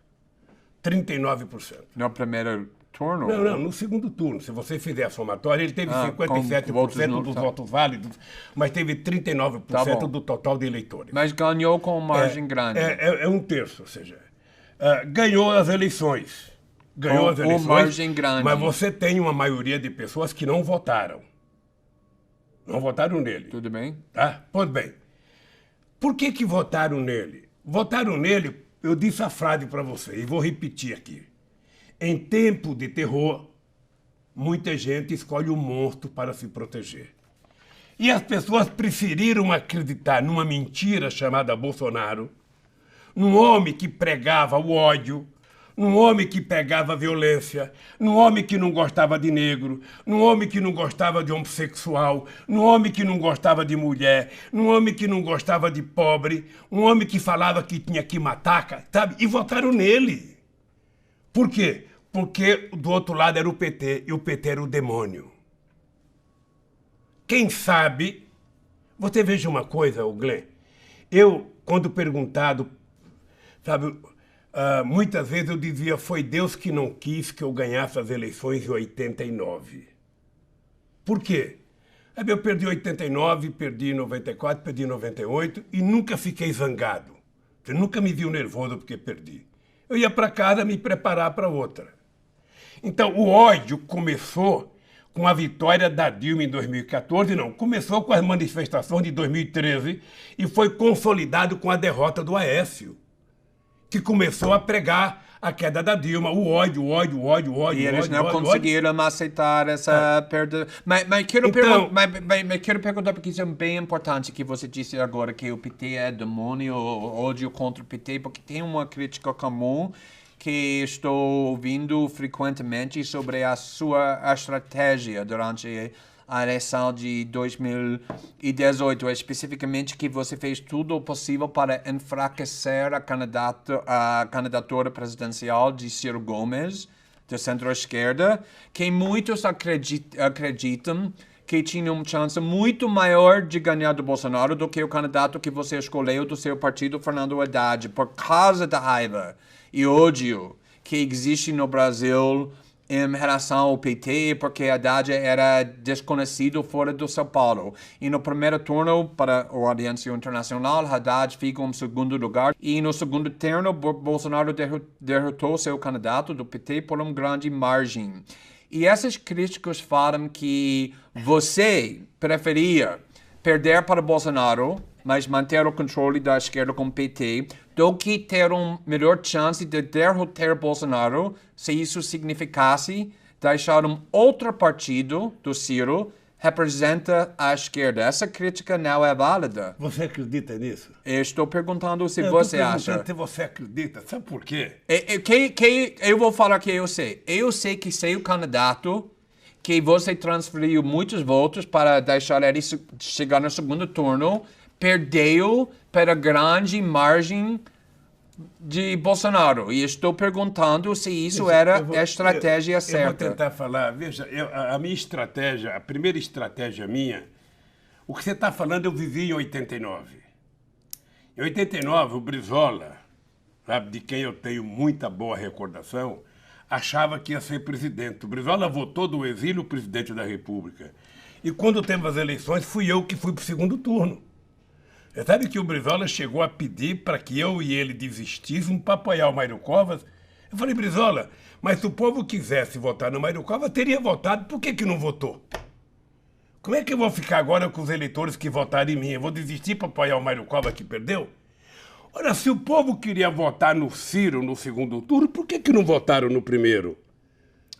39%. No primeiro turno? Não, no segundo turno. Se você fizer a somatória, ele teve 57% dos votos válidos, mas teve 39% do total de eleitores. Mas ganhou com margem grande. É um terço, ou seja, ganhou as eleições. Ganhou as eleições, margem grande. Mas você tem uma maioria de pessoas que não votaram. Não votaram nele. Tudo bem? Tá? Pois bem. Por que votaram nele? Votaram nele, eu disse a frase para você e vou repetir aqui. Em tempo de terror, muita gente escolhe um monstro para se proteger. E as pessoas preferiram acreditar numa mentira chamada Bolsonaro, num homem que pregava o ódio, num homem que pegava a violência, num homem que não gostava de negro, num homem que não gostava de homossexual, num homem que não gostava de mulher, num homem que não gostava de pobre, um homem que falava que tinha que matar, sabe? E votaram nele. Por quê? Porque do outro lado era o PT, e o PT era o demônio. Quem sabe... Você veja uma coisa, Glenn. Eu, quando perguntado, sabe, muitas vezes eu dizia, foi Deus que não quis que eu ganhasse as eleições em 89. Por quê? Eu perdi em 89, perdi em 94, perdi em 98 e nunca fiquei zangado. Você nunca me viu nervoso porque perdi. Eu ia para casa me preparar para outra. Então, o ódio começou com a vitória da Dilma em 2014, não. Começou com as manifestações de 2013 e foi consolidado com a derrota do Aécio, que começou a pregar a queda da Dilma, o ódio. E eles não conseguiram aceitar essa perda. Mas quero perguntar, porque isso é bem importante que você disse agora, que o PT é demônio, ódio contra o PT, porque tem uma crítica comum que estou ouvindo frequentemente sobre a sua estratégia durante a eleição de 2018, especificamente que você fez tudo o possível para enfraquecer a candidatura presidencial de Ciro Gomes, da centro-esquerda, que muitos acreditam que tinha uma chance muito maior de ganhar do Bolsonaro do que o candidato que você escolheu do seu partido, Fernando Haddad, por causa da raiva e ódio que existe no Brasil em relação ao PT, porque Haddad era desconhecido fora do São Paulo. E no primeiro turno, para a audiência internacional, Haddad fica em segundo lugar. E no segundo turno, Bolsonaro derrotou seu candidato do PT por uma grande margem. E esses críticos falam que você preferia perder para Bolsonaro, mas manter o controle da esquerda com o PT, do que ter uma melhor chance de derrotar Bolsonaro, se isso significasse deixar um outro partido do Ciro representa a esquerda. Essa crítica não é válida. Você acredita nisso? Eu estou perguntando se você acha. Se você acredita. Sabe por quê? Eu vou falar que eu sei. Eu sei que seu candidato, que você transferiu muitos votos para deixar ele chegar no segundo turno, perdeu para grande margem de Bolsonaro. E estou perguntando se isso era a estratégia certa. Eu vou tentar falar. Veja, a minha estratégia, a primeira estratégia minha, o que você está falando eu vivi em 89. Em 89, o Brizola, sabe, de quem eu tenho muita boa recordação, achava que ia ser presidente. O Brizola votou do exílio presidente da República. E quando teve as eleições, fui eu que fui para o segundo turno. Você sabe que o Brizola chegou a pedir para que eu e ele desistíssemos para apoiar o Mário Covas? Eu falei, Brizola, mas se o povo quisesse votar no Mário Covas, teria votado. Por que não votou? Como é que eu vou ficar agora com os eleitores que votaram em mim? Eu vou desistir para apoiar o Mário Covas que perdeu? Ora, se o povo queria votar no Ciro no segundo turno, por que não votaram no primeiro?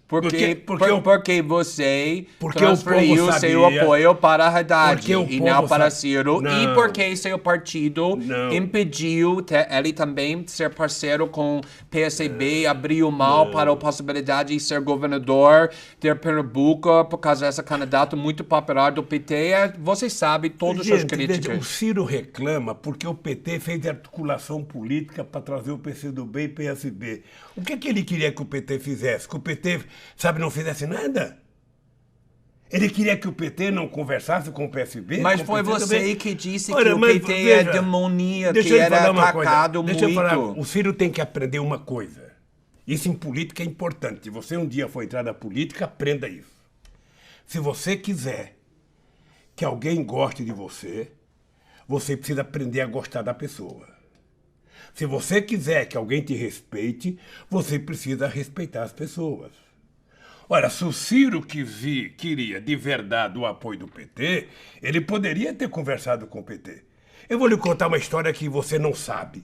Porque você transferiu seu apoio para Haddad e não para Ciro. Não. E porque seu partido impediu ele também ser parceiro com PSB, abriu mão para a possibilidade de ser governador de Pernambuco por causa desse candidato muito popular do PT. Você sabe todas as críticas. Veja, o Ciro reclama porque o PT fez articulação política para trazer o PCdoB e PSB. O que ele queria que o PT fizesse? Que o PT, sabe, não fizesse nada? Ele queria que o PT não conversasse com o PSB? Mas foi você que disse que o PT é demoníaco, que era atacado muito. Deixa eu falar, o Ciro tem que aprender uma coisa. Isso em política é importante. Se você um dia for entrar na política, aprenda isso. Se você quiser que alguém goste de você, você precisa aprender a gostar da pessoa. Se você quiser que alguém te respeite, você precisa respeitar as pessoas. Olha, se o Ciro queria de verdade o apoio do PT, ele poderia ter conversado com o PT. Eu vou lhe contar uma história que você não sabe.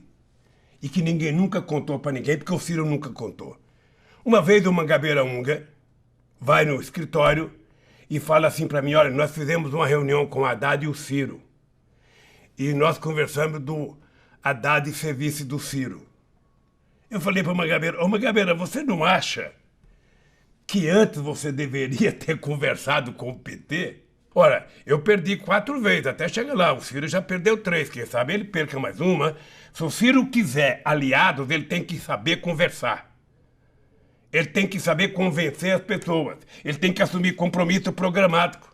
e que ninguém nunca contou para ninguém, porque o Ciro nunca contou. Uma vez o Mangabeira Unger vai no escritório e fala assim para mim, olha, nós fizemos uma reunião com o Haddad e o Ciro. E nós conversamos do Haddad ser vice do Ciro. Eu falei para o Mangabeira, ô Mangabeira, você não acha que antes você deveria ter conversado com o PT? Ora, eu perdi 4 vezes, até chegar lá. O Ciro já perdeu 3, quem sabe ele perca mais uma. Se o Ciro quiser aliados, ele tem que saber conversar. Ele tem que saber convencer as pessoas. Ele tem que assumir compromisso programático.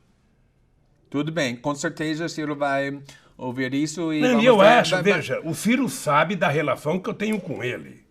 Tudo bem, com certeza o Ciro vai ouvir isso e... Não, eu acho, veja, o Ciro sabe da relação que eu tenho com ele.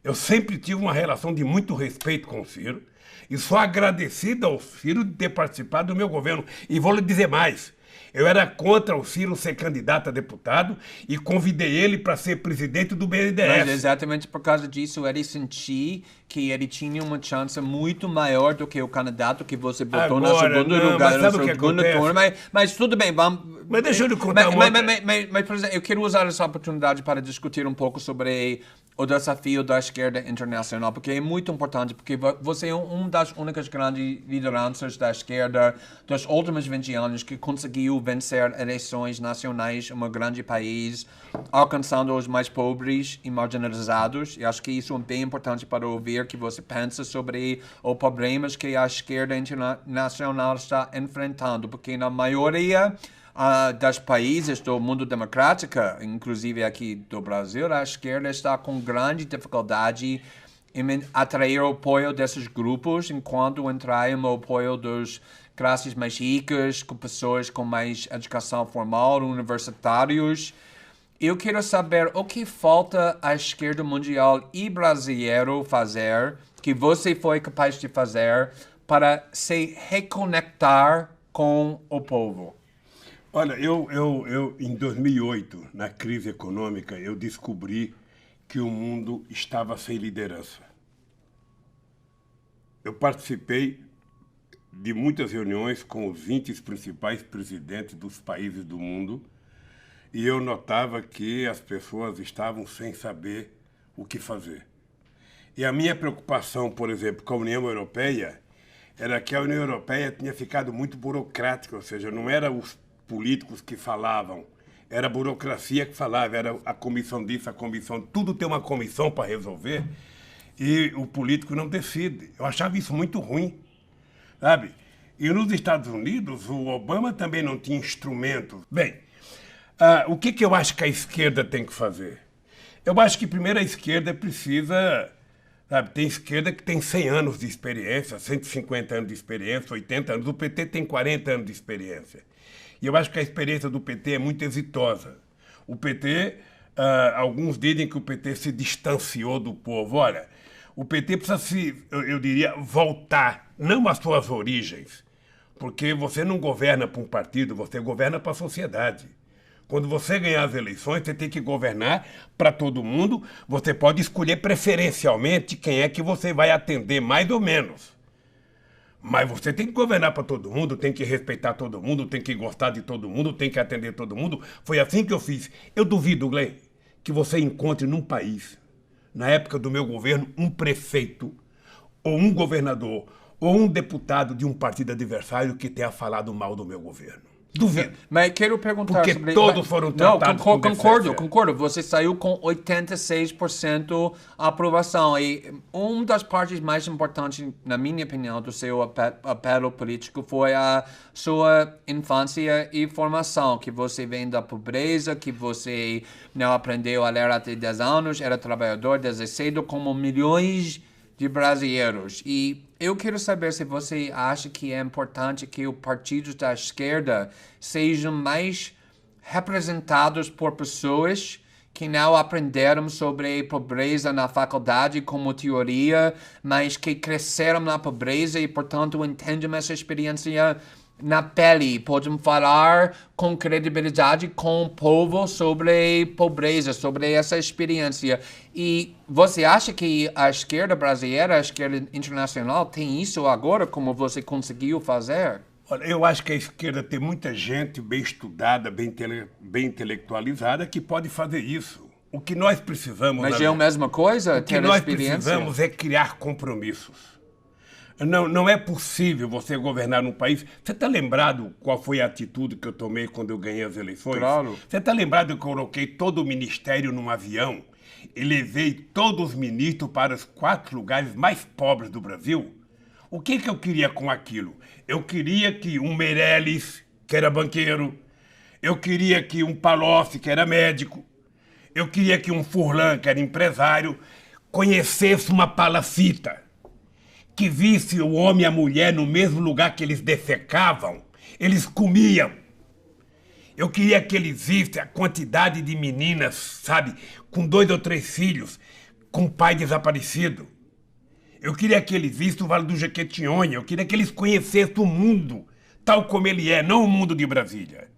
Eu sempre tive uma relação de muito respeito com o Ciro e sou agradecido ao Ciro de ter participado do meu governo. E vou lhe dizer mais. Eu era contra o Ciro ser candidato a deputado e convidei ele para ser presidente do BNDES. Mas exatamente por causa disso, ele sentiu que ele tinha uma chance muito maior do que o candidato que você botou na segunda lugar, no segundo turno. Mas tudo bem, vamos... Mas deixa eu lhe contar mas, por exemplo, eu quero usar essa oportunidade para discutir um pouco sobre o desafio da esquerda internacional, porque é muito importante, porque você é uma das únicas grandes lideranças da esquerda dos últimos 20 anos que conseguiu vencer eleições nacionais em um grande país, alcançando os mais pobres e marginalizados. E acho que isso é bem importante para ouvir que você pensa sobre os problemas que a esquerda internacional está enfrentando, porque na maioria dos países do mundo democrático, inclusive aqui do Brasil, a esquerda está com grande dificuldade em atrair o apoio desses grupos, enquanto atraem o apoio dos classes mais ricas, com pessoas com mais educação formal, universitários. Eu quero saber o que falta à esquerda mundial e brasileira fazer, que você foi capaz de fazer, para se reconectar com o povo. Olha, eu em 2008, na crise econômica, eu descobri que o mundo estava sem liderança. Eu participei de muitas reuniões com os 20 principais presidentes dos países do mundo e eu notava que as pessoas estavam sem saber o que fazer. E a minha preocupação, por exemplo, com a União Europeia, era que a União Europeia tinha ficado muito burocrática, ou seja, não era os políticos que falavam, era a burocracia que falava, era a comissão disso, a comissão... Tudo tem uma comissão para resolver e o político não decide. Eu achava isso muito ruim, sabe? E nos Estados Unidos, o Obama também não tinha instrumentos. Bem, o que eu acho que a esquerda tem que fazer? Eu acho que primeiro a esquerda precisa... Sabe, tem esquerda que tem 100 anos de experiência, 150 anos de experiência, 80 anos. O PT tem 40 anos de experiência. E eu acho que a experiência do PT é muito exitosa. O PT, alguns dizem que o PT se distanciou do povo. Olha, o PT precisa eu diria, voltar, não às suas origens. Porque você não governa para um partido, você governa para a sociedade. Quando você ganhar as eleições, você tem que governar para todo mundo. Você pode escolher preferencialmente quem é que você vai atender, mais ou menos. Mas você tem que governar para todo mundo, tem que respeitar todo mundo, tem que gostar de todo mundo, tem que atender todo mundo. Foi assim que eu fiz. Eu duvido, Glenn, que você encontre num país, na época do meu governo, um prefeito, ou um governador, ou um deputado de um partido adversário que tenha falado mal do meu governo. Duvido. Mas quero perguntar porque sobre... todos foram tratados Não, concordo. Você saiu com 86% aprovação. E uma das partes mais importantes, na minha opinião, do seu apelo político foi a sua infância e formação, que você vem da pobreza, que você não aprendeu a ler até 10 anos, era trabalhador desde cedo, como milhões de brasileiros. E eu quero saber se você acha que é importante que os partidos da esquerda sejam mais representados por pessoas que não aprenderam sobre pobreza na faculdade como teoria, mas que cresceram na pobreza e, portanto, entendem essa experiência na pele, podem falar com credibilidade com o povo sobre pobreza, sobre essa experiência. E você acha que a esquerda brasileira, a esquerda internacional tem isso agora, como você conseguiu fazer? Olha, eu acho que a esquerda tem muita gente bem estudada, bem intelectualizada, que pode fazer isso. O que nós precisamos... Mas é a mesma coisa, ter experiência? O que nós precisamos é criar compromissos. Não é possível você governar num país... Você está lembrado qual foi a atitude que eu tomei quando eu ganhei as eleições? Claro. Você está lembrado que eu coloquei todo o ministério num avião e levei todos os ministros para os 4 lugares mais pobres do Brasil? O que eu queria com aquilo? Eu queria que um Meirelles, que era banqueiro, eu queria que um Palocci, que era médico, eu queria que um Furlan, que era empresário, conhecesse uma palacita, que visse o homem e a mulher no mesmo lugar que eles defecavam, eles comiam. Eu queria que eles vissem a quantidade de meninas, sabe, com 2 ou 3 filhos, com pai desaparecido. Eu queria que eles vissem o Vale do Jequitinhonha, eu queria que eles conhecessem o mundo tal como ele é, não o mundo de Brasília.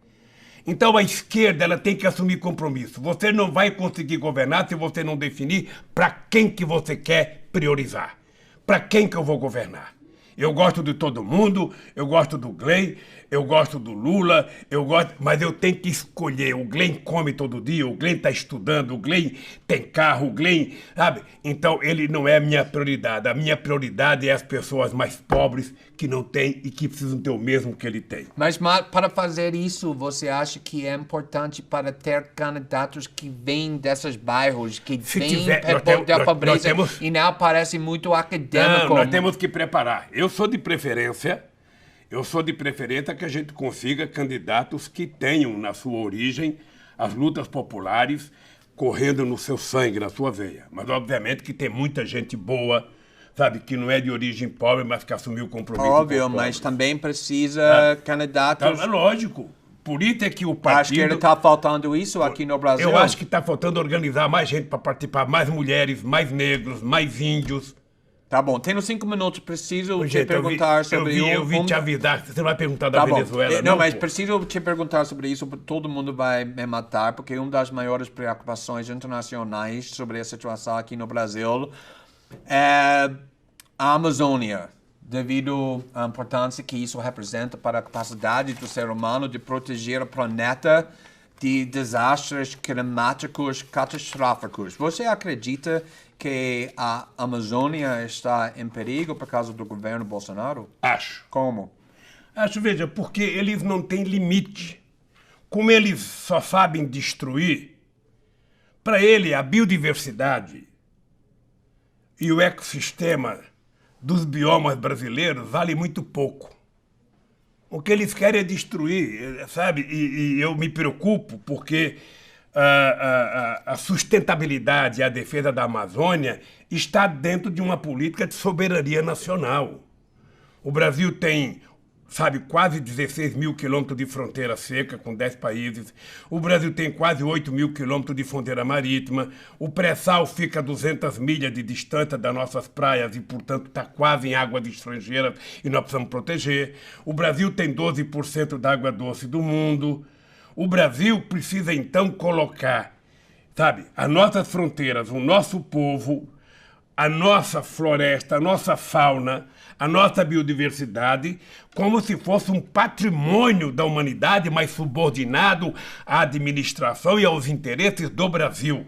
Então a esquerda ela tem que assumir compromisso. Você não vai conseguir governar se você não definir para quem que você quer priorizar. Para quem que eu vou governar? Eu gosto de todo mundo, eu gosto do Glenn, eu gosto do Lula, mas eu tenho que escolher. O Glenn come todo dia, o Glenn está estudando, o Glenn tem carro, o Glenn, sabe? Então ele não é a minha prioridade. A minha prioridade é as pessoas mais pobres que não têm e que precisam ter o mesmo que ele tem. Mas para fazer isso, você acha que é importante para ter candidatos que vêm desses bairros, que vêm da pobreza e não parece muito acadêmico? Não, nós temos que preparar. Eu sou de preferência que a gente consiga candidatos que tenham na sua origem as lutas populares correndo no seu sangue, na sua veia. Mas, obviamente, que tem muita gente boa, sabe, que não é de origem pobre, mas que assumiu o compromisso. Óbvio, mas também precisa candidatos... É lógico. Por isso é que o partido... Acho que ele está faltando isso aqui no Brasil. Eu acho que está faltando organizar mais gente para participar, mais mulheres, mais negros, mais índios. Tá bom, tenho 5 minutos, preciso te perguntar sobre... Eu vim te avisar, você não vai perguntar da Venezuela, não? Mas preciso te perguntar sobre isso, porque todo mundo vai me matar, porque uma das maiores preocupações internacionais sobre a situação aqui no Brasil é a Amazônia, devido à importância que isso representa para a capacidade do ser humano de proteger o planeta de desastres climáticos catastróficos. Você acredita que a Amazônia está em perigo por causa do governo Bolsonaro? Acho. Como? Acho, veja, porque eles não têm limite. Como eles só sabem destruir, para ele a biodiversidade e o ecossistema dos biomas brasileiros vale muito pouco. O que eles querem é destruir, sabe? E eu me preocupo porque a sustentabilidade e a defesa da Amazônia está dentro de uma política de soberania nacional. O Brasil tem, sabe, quase 16 mil quilômetros de fronteira seca com 10 países. O Brasil tem quase 8 mil quilômetros de fronteira marítima. O pré-sal fica a 200 milhas de distância das nossas praias e, portanto, está quase em águas estrangeiras e nós precisamos proteger. O Brasil tem 12% da água doce do mundo. O Brasil precisa, então, colocar, sabe, as nossas fronteiras, o nosso povo, a nossa floresta, a nossa fauna, a nossa biodiversidade, como se fosse um patrimônio da humanidade, mas subordinado à administração e aos interesses do Brasil.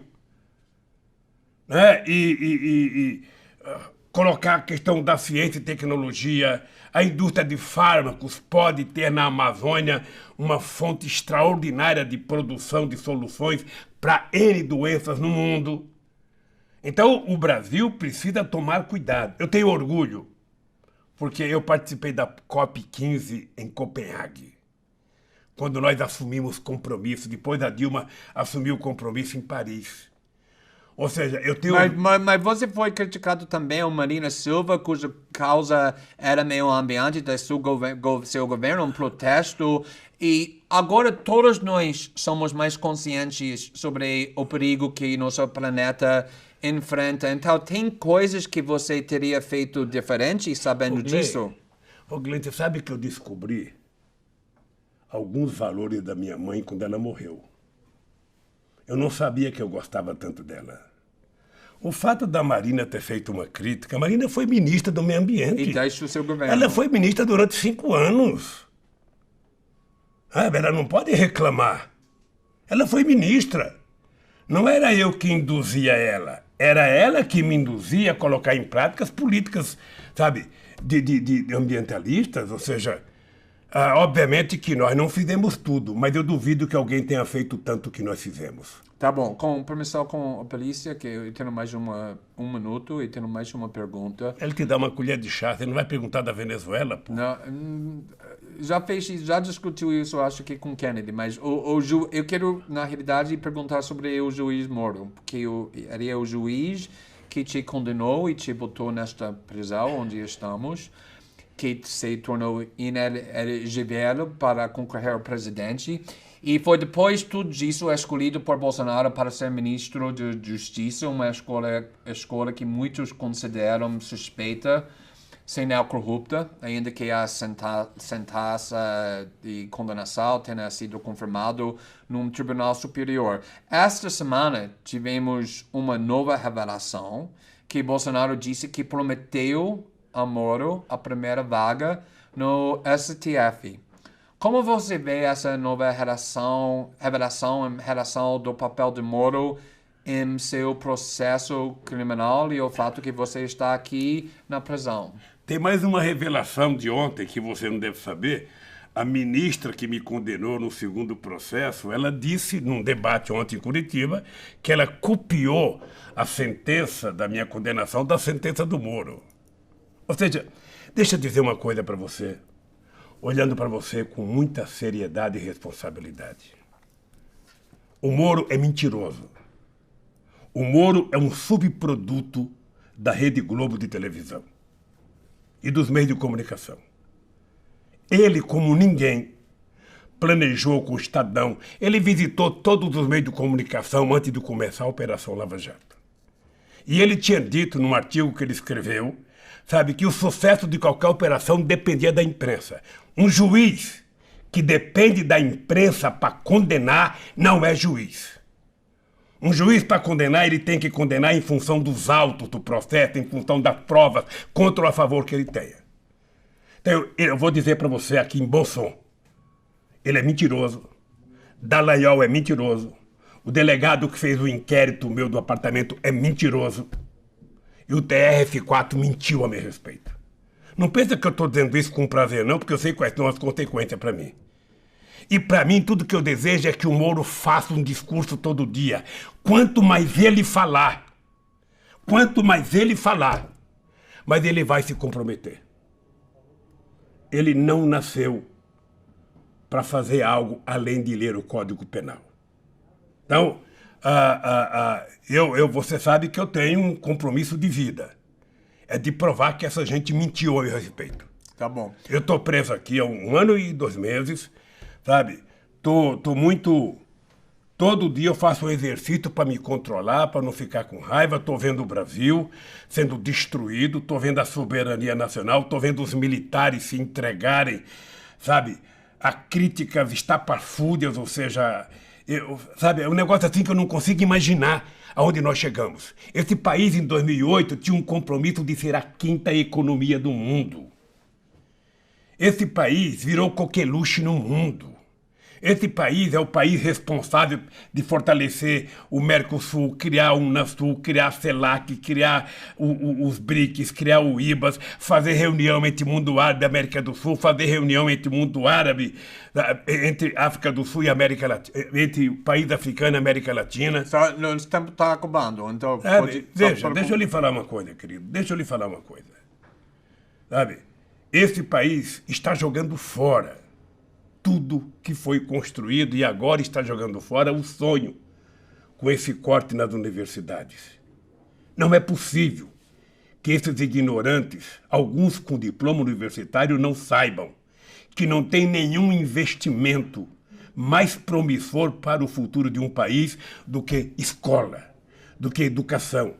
Né? Colocar a questão da ciência e tecnologia, a indústria de fármacos pode ter na Amazônia uma fonte extraordinária de produção de soluções para N doenças no mundo. Então, o Brasil precisa tomar cuidado. Eu tenho orgulho, porque eu participei da COP15 em Copenhague, quando nós assumimos compromisso, depois a Dilma assumiu o compromisso em Paris. Ou seja, eu tenho... Mas você foi criticado também o Marina Silva, cuja causa era meio ambiente do seu governo, um protesto. E agora todos nós somos mais conscientes sobre o perigo que nosso planeta enfrenta. Então, tem coisas que você teria feito diferente sabendo disso? Glenn, você sabe que eu descobri alguns valores da minha mãe quando ela morreu. Eu não sabia que eu gostava tanto dela. O fato da Marina ter feito uma crítica... A Marina foi ministra do meio ambiente. E deixa o seu governo. Ela foi ministra durante 5 anos. Ela não pode reclamar. Ela foi ministra. Não era eu que induzia ela, era ela que me induzia a colocar em prática as políticas, sabe, de ambientalistas, ou seja, obviamente que nós não fizemos tudo, mas eu duvido que alguém tenha feito tanto que nós fizemos. Tá bom, com permissão com a polícia, que eu tenho mais um minuto e tenho mais uma pergunta. Ele te dá uma colher de chá, você não vai perguntar da Venezuela, pô. Não, já discutiu isso, acho que com Kennedy, mas eu quero, na realidade, perguntar sobre o juiz Moro, porque ele é o juiz que te condenou e te botou nesta prisão onde estamos, que se tornou inelegível para concorrer ao presidente. E foi depois tudo isso escolhido por Bolsonaro para ser ministro de Justiça, uma escolha que muitos consideram suspeita, sem não corrupta, ainda que a sentença de condenação tenha sido confirmado num tribunal superior. Esta semana tivemos uma nova revelação que Bolsonaro disse que prometeu a Moro a primeira vaga no STF. Como você vê essa nova revelação em relação do papel de Moro em seu processo criminal e o fato que você está aqui na prisão? Tem mais uma revelação de ontem que você não deve saber. A ministra que me condenou no segundo processo, ela disse num debate ontem em Curitiba que ela copiou a sentença da minha condenação da sentença do Moro. Ou seja, deixa eu dizer uma coisa para você, olhando para você com muita seriedade e responsabilidade. O Moro é mentiroso. O Moro é um subproduto da Rede Globo de televisão e dos meios de comunicação. Ele, como ninguém, planejou com o Estadão. Ele visitou todos os meios de comunicação antes de começar a Operação Lava Jato. E ele tinha dito, num artigo que ele escreveu, sabe, que o sucesso de qualquer operação dependia da imprensa. Um juiz que depende da imprensa para condenar não é juiz. Um juiz, para condenar, ele tem que condenar em função dos autos do processo, em função das provas, contra ou a favor que ele tenha. Então, eu vou dizer para você aqui em bom som, ele é mentiroso, Dallagnol é mentiroso, o delegado que fez o inquérito meu do apartamento é mentiroso, e o TRF4 mentiu a meu respeito. Não pensa que eu estou dizendo isso com prazer, não, porque eu sei quais são as consequências para mim. E para mim, tudo que eu desejo é que o Moro faça um discurso todo dia. Quanto mais ele falar, mas ele vai se comprometer. Ele não nasceu para fazer algo além de ler o Código Penal. Então, você sabe que eu tenho um compromisso de vida. É de provar que essa gente mentiu a meu respeito. Tá bom. Eu estou preso aqui há 1 ano e 2 meses, sabe? Tô muito... Todo dia eu faço um exercício para me controlar, para não ficar com raiva. Estou vendo o Brasil sendo destruído, estou vendo a soberania nacional, estou vendo os militares se entregarem, sabe? A críticas estapafúrdias, ou seja... sabe, é um negócio assim que eu não consigo imaginar aonde nós chegamos. Esse país, em 2008, tinha um compromisso de ser a 5ª economia do mundo. Esse país virou coqueluche no mundo. Esse país é o país responsável de fortalecer o Mercosul, criar o Unasul, criar a CELAC, criar os BRICS, criar o IBAS, fazer reunião entre mundo árabe e América do Sul, fazer reunião entre mundo árabe, entre África do Sul e América Latina, entre país africano e América Latina. O tempo está acabando, então... Deixa eu lhe falar uma coisa, querido. Deixa eu lhe falar uma coisa. Sabe, esse país está jogando fora tudo que foi construído e agora está jogando fora o sonho com esse corte nas universidades. Não é possível que esses ignorantes, alguns com diploma universitário, não saibam que não tem nenhum investimento mais promissor para o futuro de um país do que escola, do que educação.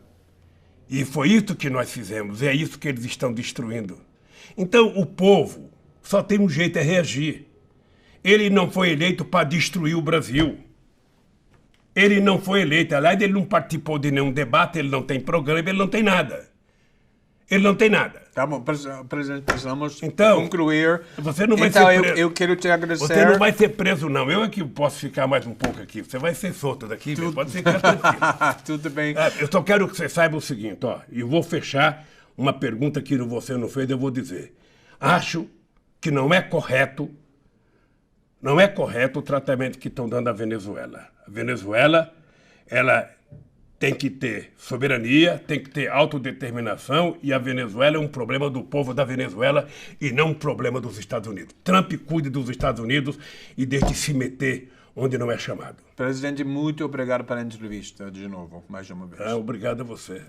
E foi isso que nós fizemos, é isso que eles estão destruindo. Então o povo só tem um jeito, é reagir. Ele não foi eleito para destruir o Brasil. Ele não foi eleito. Aliás, ele não participou de nenhum debate, ele não tem programa, ele não tem nada. Ele não tem nada. Tá bom, presidente, precisamos Então, concluir. você não vai Então, ser preso. eu quero te agradecer. Você não vai ser preso, não. Eu é que posso ficar mais um pouco aqui. Você vai ser solto daqui, pode ficar tranquilo. Tudo bem. Eu só quero que você saiba o seguinte, ó. E vou fechar uma pergunta que você não fez, eu vou dizer. Acho que não é correto o tratamento que estão dando à Venezuela. A Venezuela, ela tem que ter soberania, tem que ter autodeterminação, e a Venezuela é um problema do povo da Venezuela e não um problema dos Estados Unidos. Trump cuide dos Estados Unidos e deixe de se meter onde não é chamado. Presidente, muito obrigado pela entrevista de novo, mais uma vez. Obrigado a você.